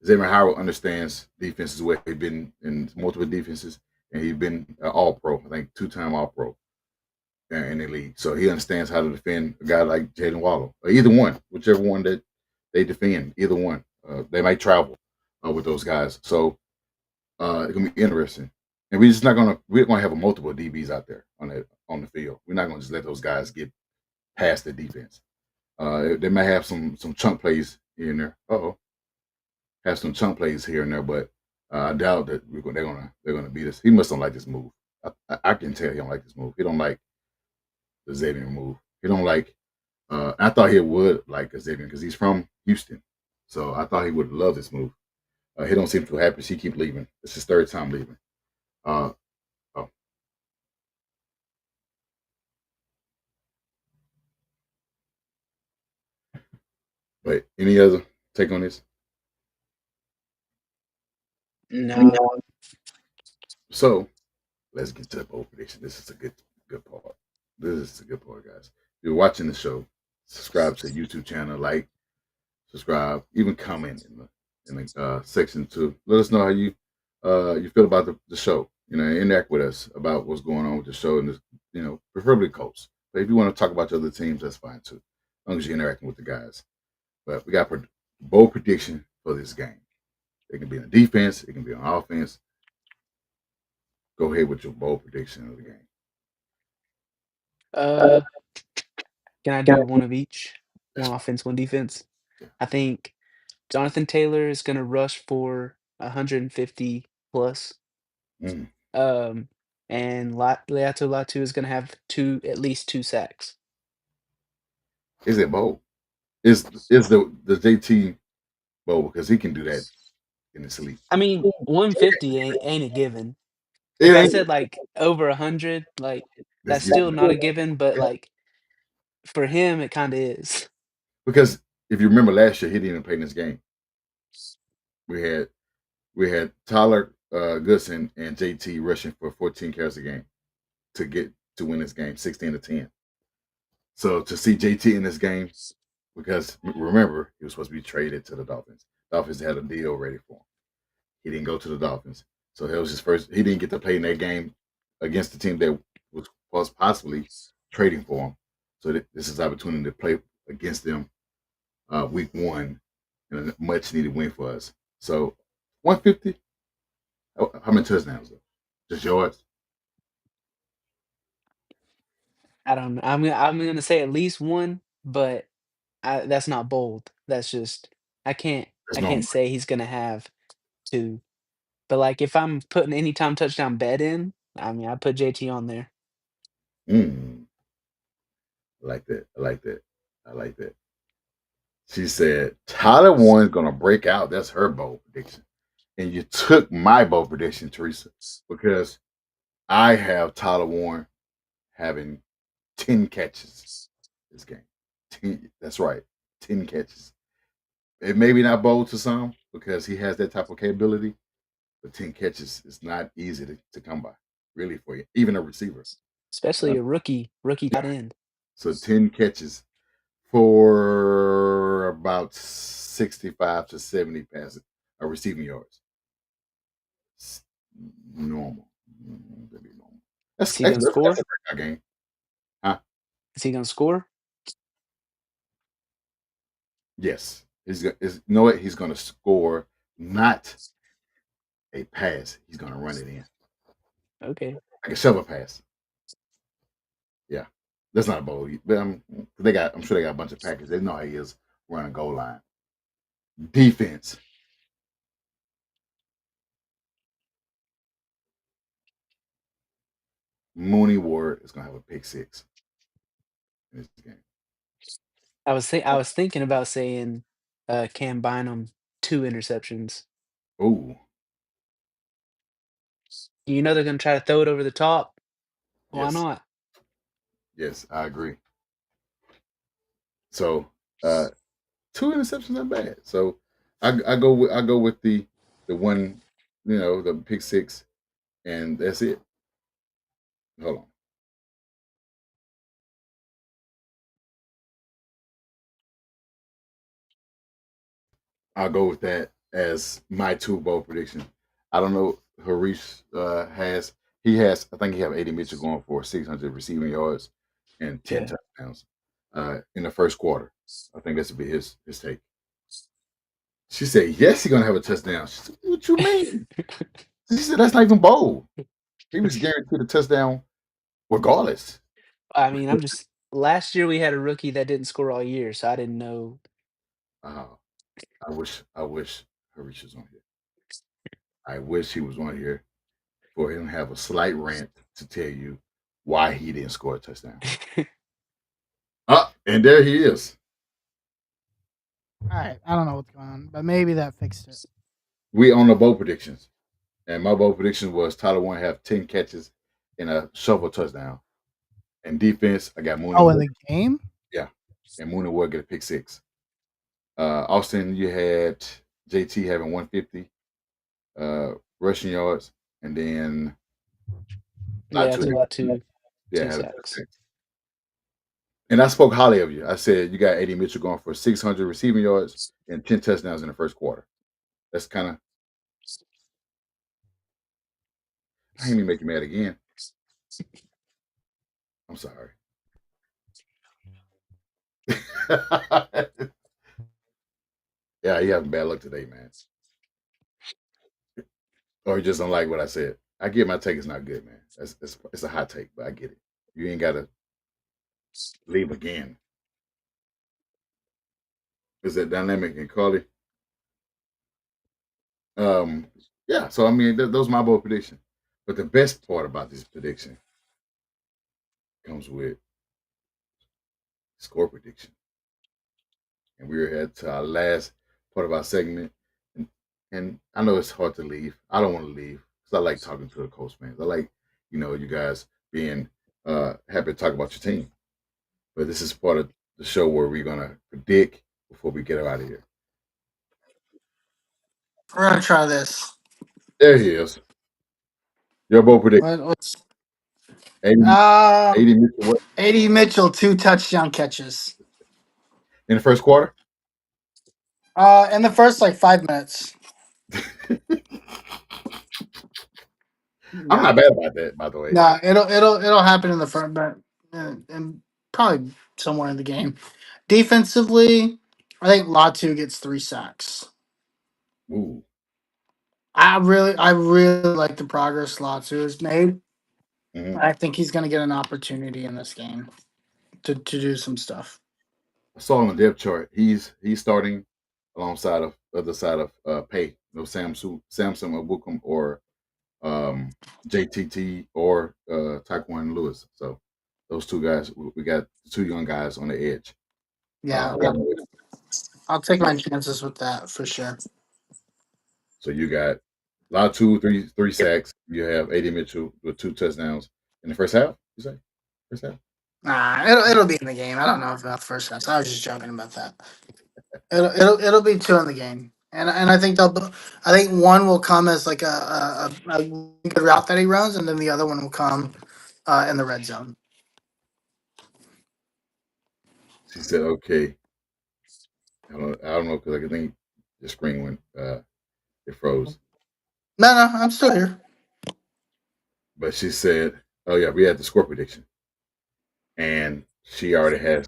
B: Xavier Howard understands defense as well. He's been in multiple defenses, and he's been All Pro. I think 2-time All Pro in the league. So he understands how to defend a guy like Jalen Waddle, or either one, whichever one that they defend. Either one, they might travel with those guys. So it's gonna be interesting. And we're gonna have a multiple DBs out there on the field. We're not gonna just let those guys get past the defense. They might have some chunk plays here and there. Have some chunk plays here and there, but I doubt that they're gonna beat us. He must don't like this move. I can tell he don't like this move. He don't like the Xavier move. He don't like. I thought he would like Xavier because he's from Houston, so I thought he would love this move. He don't seem too happy. He keep leaving. It's his third time leaving. Uh, oh, But any other take on this?
C: No.
B: So let's get to the bold prediction. This is a good part. This is a good part, guys. If you're watching the show, subscribe to the YouTube channel, like, subscribe, even comment in the section to let us know how you feel about the show. Interact with us about what's going on with the show and preferably Colts. But if you want to talk about your other teams, that's fine too, as long as you're interacting with the guys. But we got bold prediction for this game. It can be on defense, it can be on offense. Go ahead with your bold prediction of the game.
C: Uh, can I do one of each?
B: That's
C: One
B: fine.
C: offense, one defense.
B: Yeah.
C: I think Jonathan Taylor is gonna rush for 150 plus.
B: Mm.
C: Um, and Leato Latu is gonna have at least 2 sacks.
B: Is it bold? Is the JT bold because he can do that in his sleep?
C: I mean, 150 ain't a given. If
B: It
C: I
B: ain't.
C: said like over 100, like
B: Let's
C: that's
B: get
C: still not a given, but like for him, it kind of is.
B: because if you remember last year, he didn't even play in this game. We had Tyler Goodson and JT rushing for 14 carries a game to win this game, 16-10. So to see JT in this game, because remember he was supposed to be traded to the Dolphins. Dolphins had a deal ready for him. He didn't go to the Dolphins, so that was his first. He didn't get to play in that game against the team that was possibly trading for him. So this is opportunity to play against them week one, and a much needed win for us. So 150. How many touchdowns though? Just yards?
C: I don't know. I'm gonna say at least one, but that's not bold. That's just
B: That's
C: I can't
B: normal.
C: say he's gonna have two. But like if I'm putting any time touchdown bet in, I mean I put JT on there.
B: Mm, I like that. I like that. I like that. She said Tyler Warren's gonna break out. That's her bold prediction. And you took my bold prediction, Teresa, because I have Tyler Warren having 10 catches this game. 10, that's right. 10 catches. It may be not bold to some because he has that type of capability, but 10 catches is not easy to come by, really, for you, even a receiver.
C: Especially
B: Uh,
C: a rookie tight
B: yeah.
C: end.
B: So 10 catches for about 65 to 70 passing receiving yards. It's normal. That'd be normal.
C: Is he gonna
B: That's
C: score?
B: a breakout game. Huh?
C: Is he gonna score?
B: Yes. You know what? He's going to score not a pass. He's going to run it in.
C: Okay.
B: Like a shovel pass. Yeah. That's not a bowl. But I'm sure they got a bunch of packets. They know how he is running goal line. Defense. Mooney Ward is going to have a pick six in this game.
C: I was thinking about saying Cam Bynum 2 interceptions.
B: Oh,
C: You know they're gonna try to throw it over the top. Why
B: yes.
C: not?
B: Yes, I agree. So, uh, two interceptions not bad. So, I go with the one, the pick six, and that's it. Hold on. I'll go with that as my two bowl prediction. I don't know. Harish I think he have 80 Mitchell going for 600 receiving yards and 10
C: Yeah.
B: touchdowns in the first quarter. I think that's would be his take. She said, yes, he's gonna have a touchdown. She said, what you mean? She said that's not even bold. He was guaranteed a touchdown regardless.
C: I mean, I'm just last year we had a rookie that didn't score all year, so I didn't know.
B: Uh, I wish Harish was on here. I wish he was on here for him to have a slight rant to tell you why he didn't score a touchdown. And there he is.
D: All right, I don't know what's going on, but maybe that fixed it.
B: We on the bowl predictions. And my bowl prediction was Tyler Warren have 10 catches and a shovel touchdown. And defense, I got Mooney
D: Oh, in
B: Ward.
D: the game?
B: Yeah. And Mooney Ward get a pick six. Austin, you had JT having 150 rushing yards, and then
C: Yeah, it's
B: Latu,
C: about two
B: had a
C: sacks.
B: touchdown. And I spoke highly of you. I said you got AD Mitchell going for 600 receiving yards and 10 touchdowns in the first quarter. That's kind of, I ain't even make you mad again. I'm sorry. Yeah, you having bad luck today, man. Or you just don't like what I said. I get my take is not good, man. It's a hot take, but I get it. You ain't got to leave again. Is that dynamic and Carly? Um, yeah. So I mean, those are my bold prediction. But the best part about this prediction comes with score prediction. And we're at our last part of our segment. And I know it's hard to leave. I don't want to leave because I like talking to the Colts fans. I like, you guys being happy to talk about your team. But this is part of the show where we're gonna predict before we get out of here.
D: We're gonna try this.
B: There he is. Your bold prediction.
D: What's
B: 80,
D: uh
B: 80 Mitchell what,
D: AD Mitchell 2 touchdown catches.
B: in the first quarter.
D: In the first like 5 minutes.
B: I'm
D: Yeah.
B: not bad about that, by the way.
D: No, it'll happen in the front, but and probably somewhere in the game. Defensively, I think Latu gets 3 sacks.
B: Ooh.
D: I really like the progress Latu has made.
B: Hmm.
D: I think he's going to get an opportunity in this game to do some stuff.
B: I saw on the depth chart. He's starting alongside of other side of Pay. Samsung Abukum or JTT or Taekwon Lewis. So those two guys, we got two young guys on the edge.
D: Yeah, I'll take my chances with that for sure.
B: So you got Latu three sacks. You have AD Mitchell with 2 touchdowns in the first half. You say first half?
D: Nah, it'll be in the game. I don't know about the first half. I was just joking about that. It'll be two in the game, and I think I think one will come as like a good route that he runs, and then the other one will come in the red zone.
B: She said, "Okay." I don't know because I think the screen went it froze.
D: No, I'm still here.
B: But she said, "Oh yeah, we had the score prediction, and she already has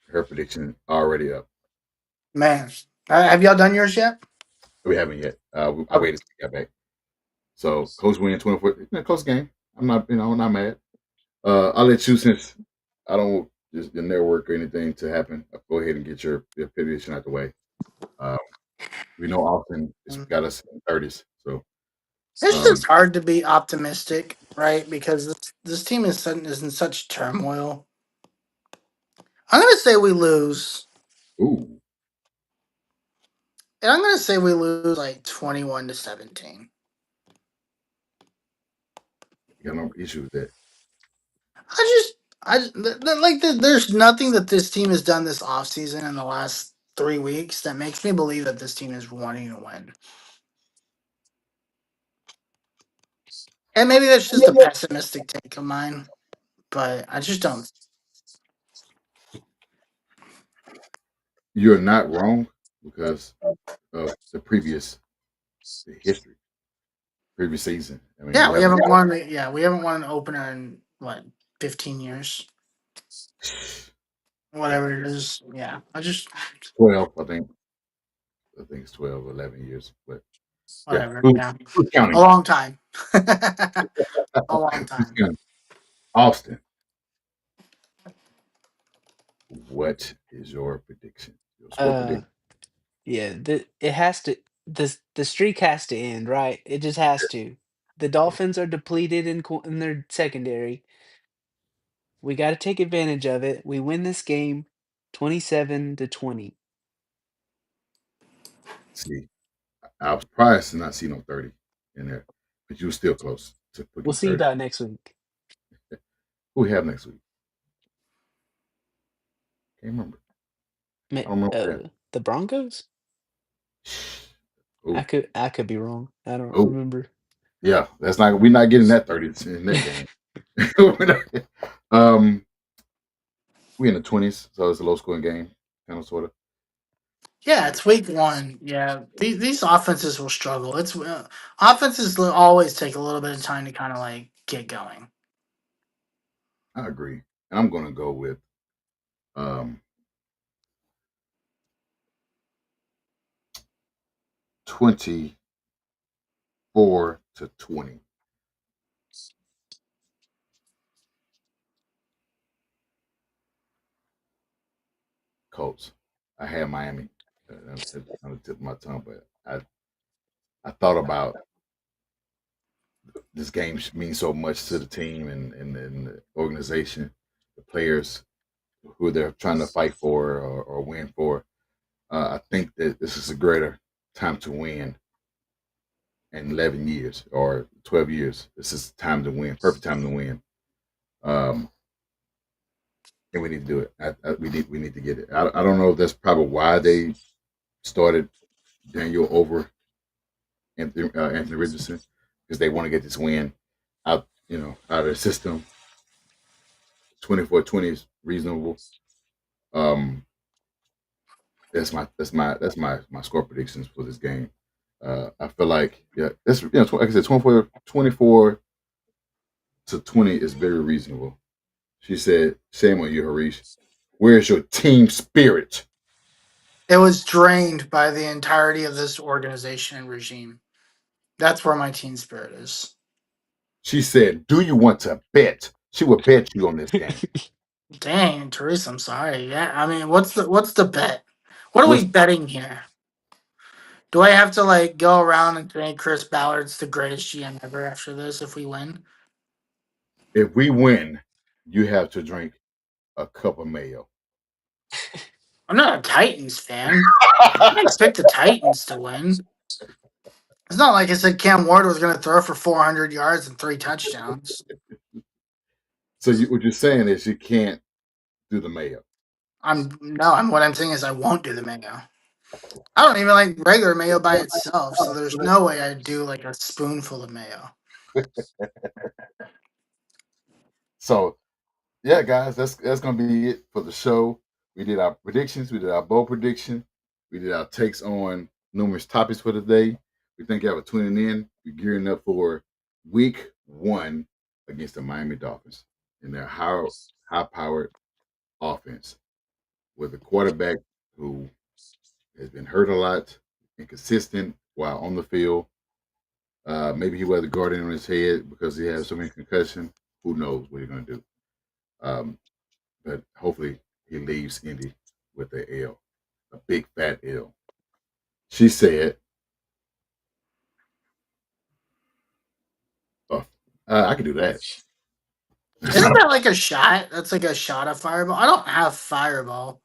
B: her prediction already up.
D: Man, have y'all done yours yet?
B: We haven't yet. I
D: Okay.
B: waited till we got back. So Coach win 24. Close game. I'm not, not mad. I'll let you since I don't want just the network or anything to happen. Go ahead and get your prediction out the way. Um, we know Austin has got us in 30s. So
D: It's
B: um,
D: just hard to be optimistic, right? Because this team is in such turmoil. I'm gonna say we lose,
B: ooh,
D: and I'm gonna say we lose like 21-17.
B: you got no issue with that.
D: There's nothing that this team has done this offseason in the last 3 weeks that makes me believe that this team is wanting to win. And maybe that's just a pessimistic take of mine, but I just don't.
B: You're not wrong because of the history, previous season. I mean,
D: Yeah,
B: we haven't got
D: we haven't won an opener in what 15 years, whatever it is. Yeah,
B: 12. I think it's 12 or 11 years. But yeah,
D: whatever.
B: who's,
D: Yeah,
B: who's
D: a
B: counting?
D: long time, a long
B: Who's
D: time.
B: counting? Austin, what is your prediction? Your score
C: Uh,
B: prediction?
C: yeah, it has to the streak has to end, right? It just has to. The Dolphins are depleted in their secondary. We got to take advantage of it. We win this game 27-20.
B: See, I was surprised to not see no 30 in there, but you were still close to
C: We'll
B: putting
C: see
B: 30.
C: about next week.
B: Who we have next week? Can't remember.
C: Ma-
B: I don't remember
C: Uh,
B: that.
C: The Broncos?
B: Ooh,
C: I could be wrong. I don't
B: ooh,
C: remember.
B: yeah. That's not. We're not getting that 30 in that game. We're not- um, we in the 20s, so it's a low scoring game, kind of sort of.
D: Yeah, it's week one. Yeah, these offenses will struggle. It's offenses always take a little bit of time to kind of like get going.
B: I agree, and I'm going to go with um 24-20 Colts. I had Miami on the tip of my tongue, but I thought about this game means so much to the team and the organization, the players who they're trying to fight for or win for. I think that this is a greater time to win in 11 years or 12 years. This is time to win, perfect time to win. Um, and we need to do it. We need to get it. I don't know if that's probably why they started Daniel over Anthony Richardson because they want to get this win out, out of their system. 24-20 is reasonable. Um, that's my score predictions for this game. I feel like that's like I said, 24-20 is very reasonable. She said, "Shame on you, Harish. Where's your team spirit?"
D: It was drained by the entirety of this organization and regime. That's where my team spirit is.
B: She said, "Do you want to bet?" She would bet you on this game.
D: Dang, Teresa, I'm sorry. Yeah, I mean, what's the bet? What are we
B: What's
D: betting here? Do I have to like go around and think Chris Ballard's the greatest GM ever after this if we win?
B: if we win? You have to drink a cup of mayo.
D: I'm not a Titans fan. I expect the Titans to win. It's not like I said Cam Ward was going to throw for 400 yards and 3 touchdowns.
B: So what you're saying is you can't do the mayo.
D: What I'm saying is I won't do the mayo. I don't even like regular mayo by itself, so there's no way I'd do like a spoonful of mayo.
B: So yeah, guys, that's gonna be it for the show. We did our predictions. We did our bold prediction. We did our takes on numerous topics for today. We thank y'all for tuning in. We're gearing up for week one against the Miami Dolphins in their high-powered offense with a quarterback who has been hurt a lot, inconsistent while on the field. Maybe he wear the guardian on his head because he has so many concussion. Who knows what he's gonna do? Um, but hopefully he leaves Indy with a L, a big fat L. She said, oh, I can do that.
D: Isn't that like a shot? That's like a shot of Fireball. I don't have Fireball,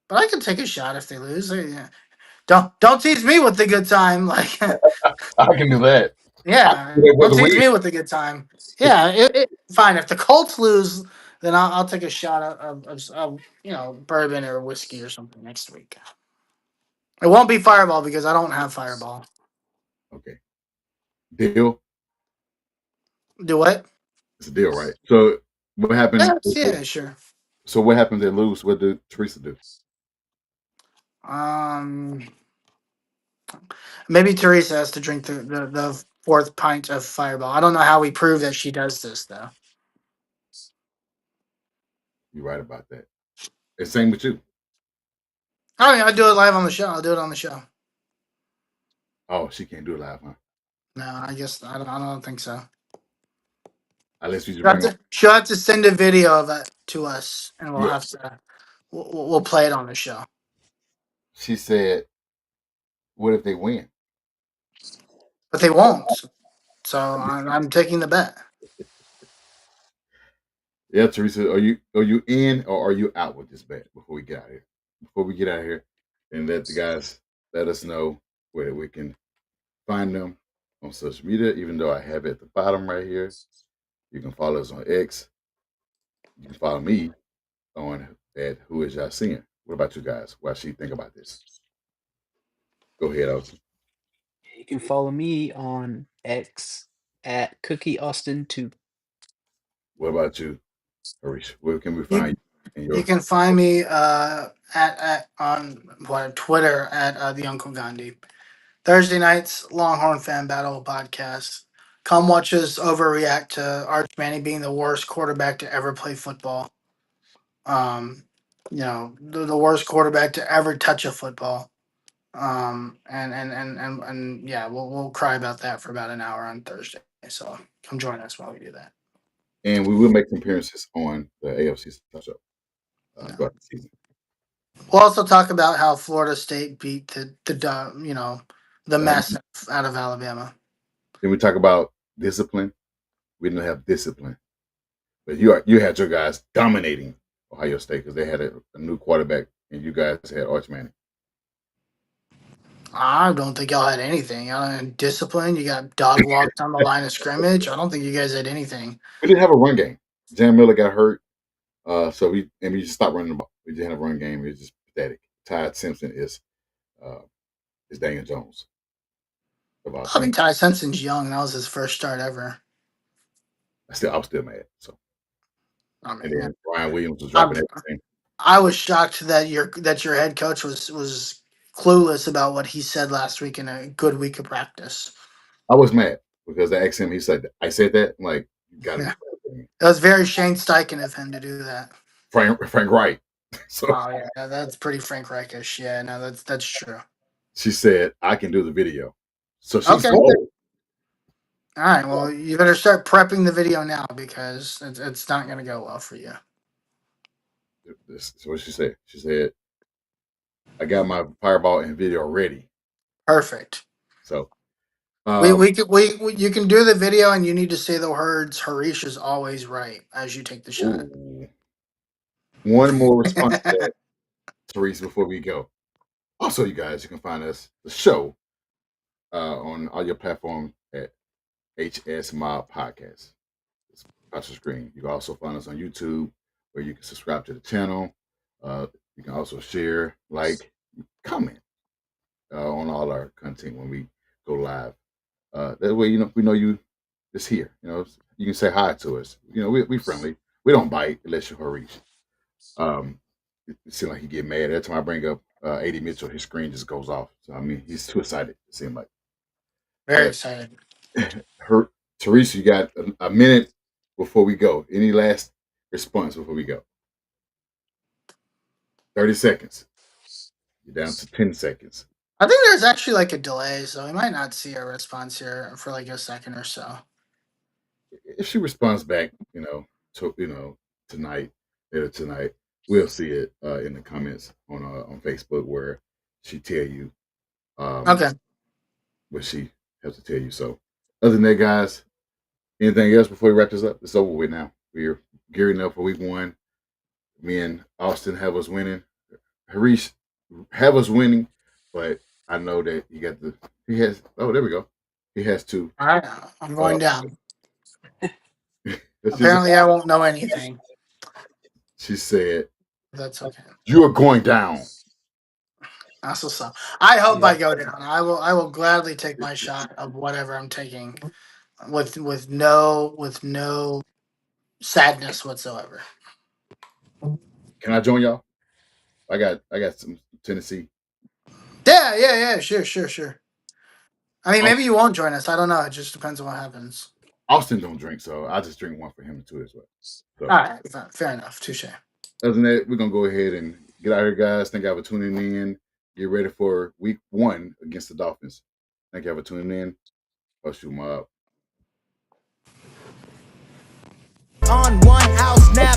D: but I can take a shot if they lose. Don't tease me with the good time. Like,
B: I can do that. I can
D: yeah,
B: do that with
D: don't
B: the
D: tease
B: win.
D: me with the good time. Yeah, fine. If the Colts lose, then I'll take a shot of bourbon or whiskey or something next week. It won't be Fireball because I don't have Fireball.
B: Okay. Deal?
D: Do what?
B: It's a deal, right? So what happens?
D: Yeah, sure.
B: So what happens if they lose? What did Teresa do?
D: Um, Maybe Teresa has to drink the fourth pint of Fireball. I don't know how we prove that she does this though.
B: You're right about that. And same with you.
D: I mean, I'll do it live on the show. I'll do it on the show.
B: Oh, she can't do it live, huh?
D: No, I guess I don't think so.
B: Unless you just bring on.
D: She'll have to send a video of it to us, and we'll
B: Yeah.
D: have to we'll play it on the show.
B: She said, "What if they win?"
D: But they won't. So I'm taking the bet.
B: Yeah, Teresa, are you in or are you out with this bet before we get out of here? Before we get out of here, and let the guys let us know where we can find them on social media. Even though I have it at the bottom right here, you can follow us on X. You can follow me on at Who Is Y'all Seeing. What about you guys? What she think about this? Go ahead, Austin.
C: You can follow me on X at Cookie Austin 2.
B: What about you, Harish? Where can we find
E: You
B: you in
E: you
B: your?
E: can find me at on Twitter at the Uncle Gandhi. Thursday nights Longhorn Fan Battle podcast. Come watch us overreact to Arch Manning being the worst quarterback to ever play football. The worst quarterback to ever touch a football. And yeah, we'll cry about that for about an hour on Thursday. So come join us while we do that.
B: And we will make some appearances on the AFC Show
E: Yeah.
B: throughout the season.
E: We'll also talk about how Florida State beat the
B: Uh,
E: mess out of Alabama.
B: then we talk about discipline. We didn't have discipline, but you had your guys dominating Ohio State because they had a new quarterback, and you guys had Arch Manning.
E: I don't think y'all had anything. Y'all had discipline. You got dog walked on the line of scrimmage. I don't think you guys had anything.
B: We didn't have a run game. Jam Miller got hurt, so we just stopped running the ball. We didn't have a run game. It was just pathetic. Ty Simpson uh, is Daniel Jones of our
E: I
B: team.
E: mean, Ty Simpson's young. That was his first start ever.
B: I was still mad. So
E: I
B: and
E: mean,
B: then Brian Williams was
E: I'm,
B: dropping everything.
E: I was shocked that your head coach was clueless about what he said last week in a good week of practice.
B: I was mad because I asked him. He said, "I said that." I'm like, you got to be
E: Yeah,
B: kidding me.
E: it was very Shane Steichen of him to do that.
B: Frank Wright. So
E: Oh yeah, that's pretty Frank Reichish. Yeah, no, that's true.
B: she said, "I can do the video." So she
E: Okay.
B: sold.
E: All right. Well, you better start prepping the video now because it's not going to go well for you.
B: This is what she said. She said, "I got my fireball and video ready."
E: Perfect.
B: So
E: We
B: um,
E: we could you can do the video and you need to say the words "Harish is always right" as you take the shot.
B: ooh, one more response to that, Teresa, before we go. Also, you guys, you can find us the show on all your platforms at HS Mob Podcast. It's across the screen. You can also find us on YouTube, where you can subscribe to the channel. You can also share, like, comment on all our content when we go live. That way, we know you is here. You can say hi to us. We friendly. We don't bite unless you're Harish. It seems like he get mad every time I bring up AD Mitchell. His screen just goes off. So I mean, he's too excited. It seems like.
E: Very
B: But
E: excited.
B: her, Teresa, you got a minute before we go. Any last response before we go? 30 seconds. You're down to 10 seconds.
E: I think there's actually like a delay, so we might not see a response here for like a second or so.
B: If she responds back, tonight, later tonight, we'll see it in the comments on Facebook where she tell you
E: Okay.
B: what she has to tell you. So, other than that, guys, anything else before we wrap this up? It's over with now. We're gearing up for week 1. Me and Austin have us winning. Harish have us winning, but I know that he has. Oh, there we go. He has to.
E: All right. I'm going down.
B: Let's just-
E: Apparently, I won't know anything.
B: she said,
E: That's okay.
B: "You are going down."
E: That's what's up. I hope
C: Yeah.
E: I go down. I will gladly take my shot of whatever I'm taking with no sadness whatsoever.
B: Can I join y'all? I got some Tennessee.
E: Yeah. Sure. I mean, maybe you won't join us. I don't know. It just depends on what happens.
B: Austin don't drink, so I just drink one for him too as well. So,
E: All right. Fair enough. Touche.
B: other than that, we're gonna go ahead and get out here, guys. Thank y'all for tuning in. Get ready for week 1 against the Dolphins. Thank y'all for tuning in. I'll shoot my up.
A: On one out snap.